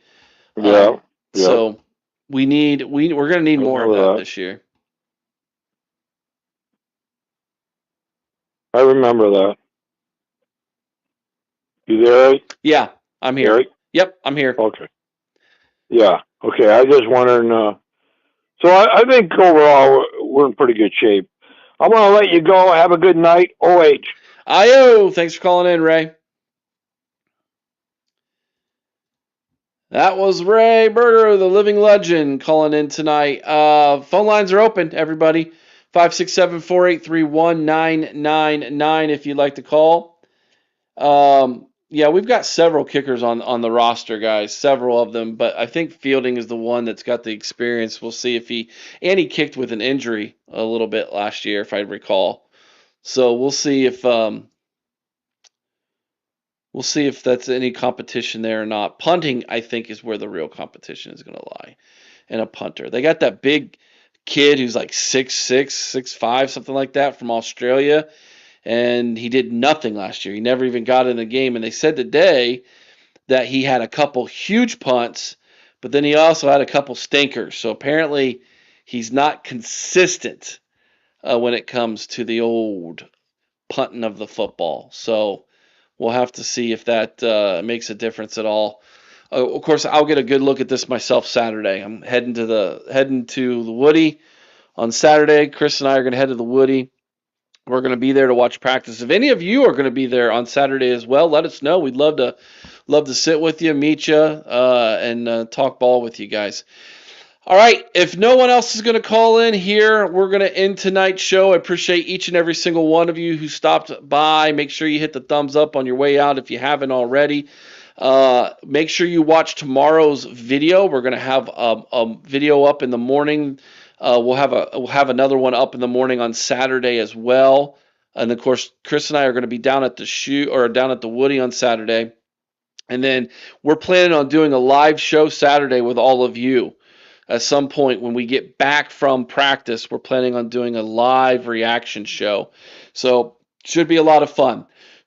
Yeah. So we're going to need more of that this year. I remember that. You there, Eric? Yeah, I'm here. Eric? Yep, I'm here. Okay. Yeah. Okay. I just wondering. So I think overall we're in pretty good shape. I'm going to let you go. Have a good night. OH. Ayo. Thanks for calling in, Ray. That was Ray Berger, the living legend, calling in tonight. Phone lines are open, everybody. 567-483-1999 if you'd like to call. Yeah, we've got several kickers on the roster, guys, several of them, but I think Fielding is the one that's got the experience. We'll see if he kicked with an injury a little bit last year, if I recall. So we'll see if that's any competition there or not. Punting, I think, is where the real competition is going to lie, and a punter. They got that big kid who's like 6'6", 6'5", something like that from Australia. And he did nothing last year. He never even got in the game. And they said today that he had a couple huge punts, but then he also had a couple stinkers. So apparently he's not consistent when it comes to the old punting of the football. So we'll have to see if that makes a difference at all. Of course, I'll get a good look at this myself Saturday. I'm heading to the Woody on Saturday. Chris and I are going to head to the Woody. We're going to be there to watch practice. If any of you are going to be there on Saturday as well, let us know. We'd love to sit with you, meet you, and talk ball with you guys. All right. If no one else is going to call in here, we're going to end tonight's show. I appreciate each and every single one of you who stopped by. Make sure you hit the thumbs up on your way out if you haven't already. Make sure you watch tomorrow's video. We're going to have a video up in the morning. We'll have another one up in the morning on Saturday as well. And of course, Chris and I are going to be down at the Woody on Saturday. And then we're planning on doing a live show Saturday with all of you. At some point when we get back from practice, we're planning on doing a live reaction show. So should be a lot of fun.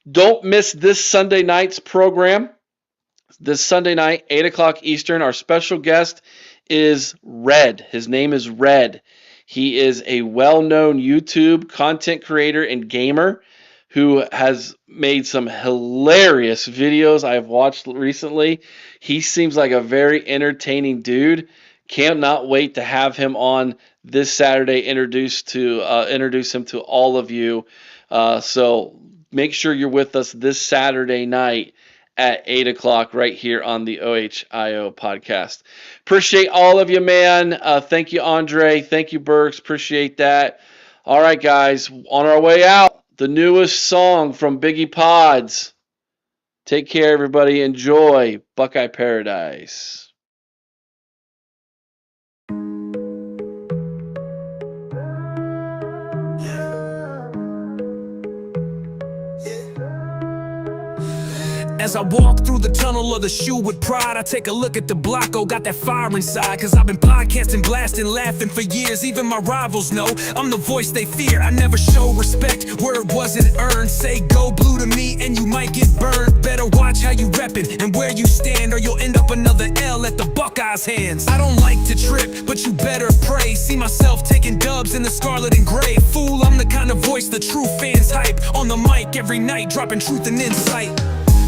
Don't miss this Sunday night's program. This Sunday night, 8 o'clock Eastern, our special guest is Red. His name is Red. He is a well-known YouTube content creator and gamer who has made some hilarious videos I've watched recently. He seems like a very entertaining dude. Cannot wait to have him on this Saturday, introduce him to all of you. So make sure you're with us this Saturday night at 8 o'clock right here on the OHIO podcast. Appreciate all of you, man. Thank you, Andre. Thank you, Bergs. Appreciate that. All right, guys, on our way out, the newest song from Biggie Podz. Take care, everybody. Enjoy Buckeye Paradise. As I walk through the tunnel of the shoe with pride, I take a look at the block, oh, got that fire inside. Cause I've been podcasting, blasting, laughing for years. Even my rivals know I'm the voice they fear. I never show respect where it wasn't earned. Say go blue to me and you might get burned. Better watch how you reppin' and where you stand, or you'll end up another L at the Buckeyes' hands. I don't like to trip, but you better pray. See myself taking dubs in the scarlet and gray. Fool, I'm the kind of voice the true fans hype. On the mic every night, dropping truth and insight.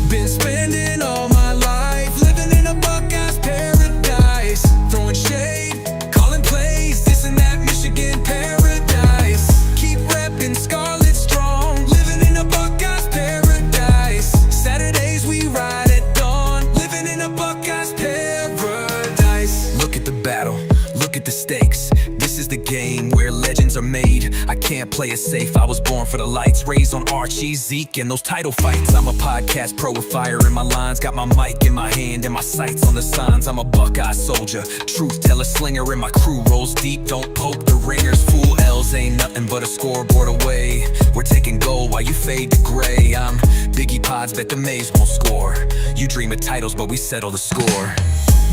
Been spending all my life living in a Buckeyes paradise, throwing shade, calling plays, this and that Michigan paradise. Keep repping Scarlet strong, living in a Buckeyes paradise. Saturdays we ride at dawn, living in a Buckeyes paradise. Look at the battle, look at the stakes. This is the game where legends are made. I can't play it safe, I was born for the lights. Raised on Archie, Zeke, and those title fights. I'm a podcast pro with fire in my lines. Got my mic in my hand and my sights on the signs. I'm a Buckeye soldier, truth teller slinger. And my crew rolls deep, don't poke the ringers. Fool L's ain't nothing but a scoreboard away. We're taking gold while you fade to gray. I'm Biggie Podz, bet the Mays won't score. You dream of titles, but we settle the score.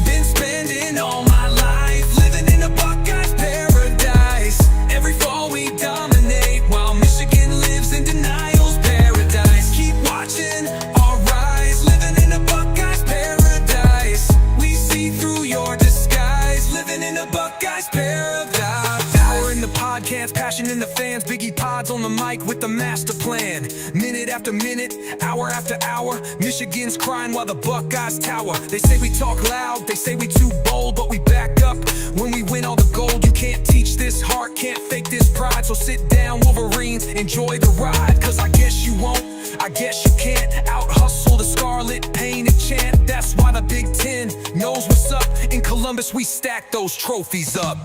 Been spending all my life living in a Buckeyes paradise. Every fall we dominate while Michigan lives in denial's paradise. Keep watching our rise, living in a Buckeyes paradise. We see through your disguise, living in a Buckeyes paradise. Power in the podcast, passion in the fans. Biggie Podz on the mic with the master plan. Minute after minute, hour after hour, Michigan's crying while the Buckeyes tower. They say we talk loud, they say we too bold, but we back up when we win all the gold. You can't teach this heart, can't fake this pride. So sit down, Wolverines, enjoy the ride. Cause I guess you won't, I guess you can't out hustle the Scarlet, pain and chant. That's why the Big Ten knows what's up. In Columbus we stack those trophies up.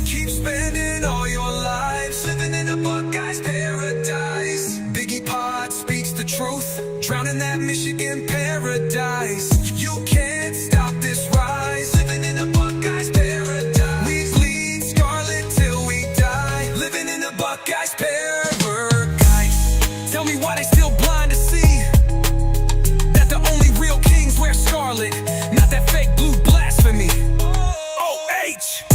Keep spending all your lives living in a Buckeyes paradise. Biggie Podz speaks the truth, drowning that Michigan paradise. You can't stop this rise, living in a Buckeyes paradise. We bleed scarlet till we die, living in a Buckeyes paradise. Tell me why they still blind to see that the only real kings wear scarlet, not that fake blue blasphemy. OH!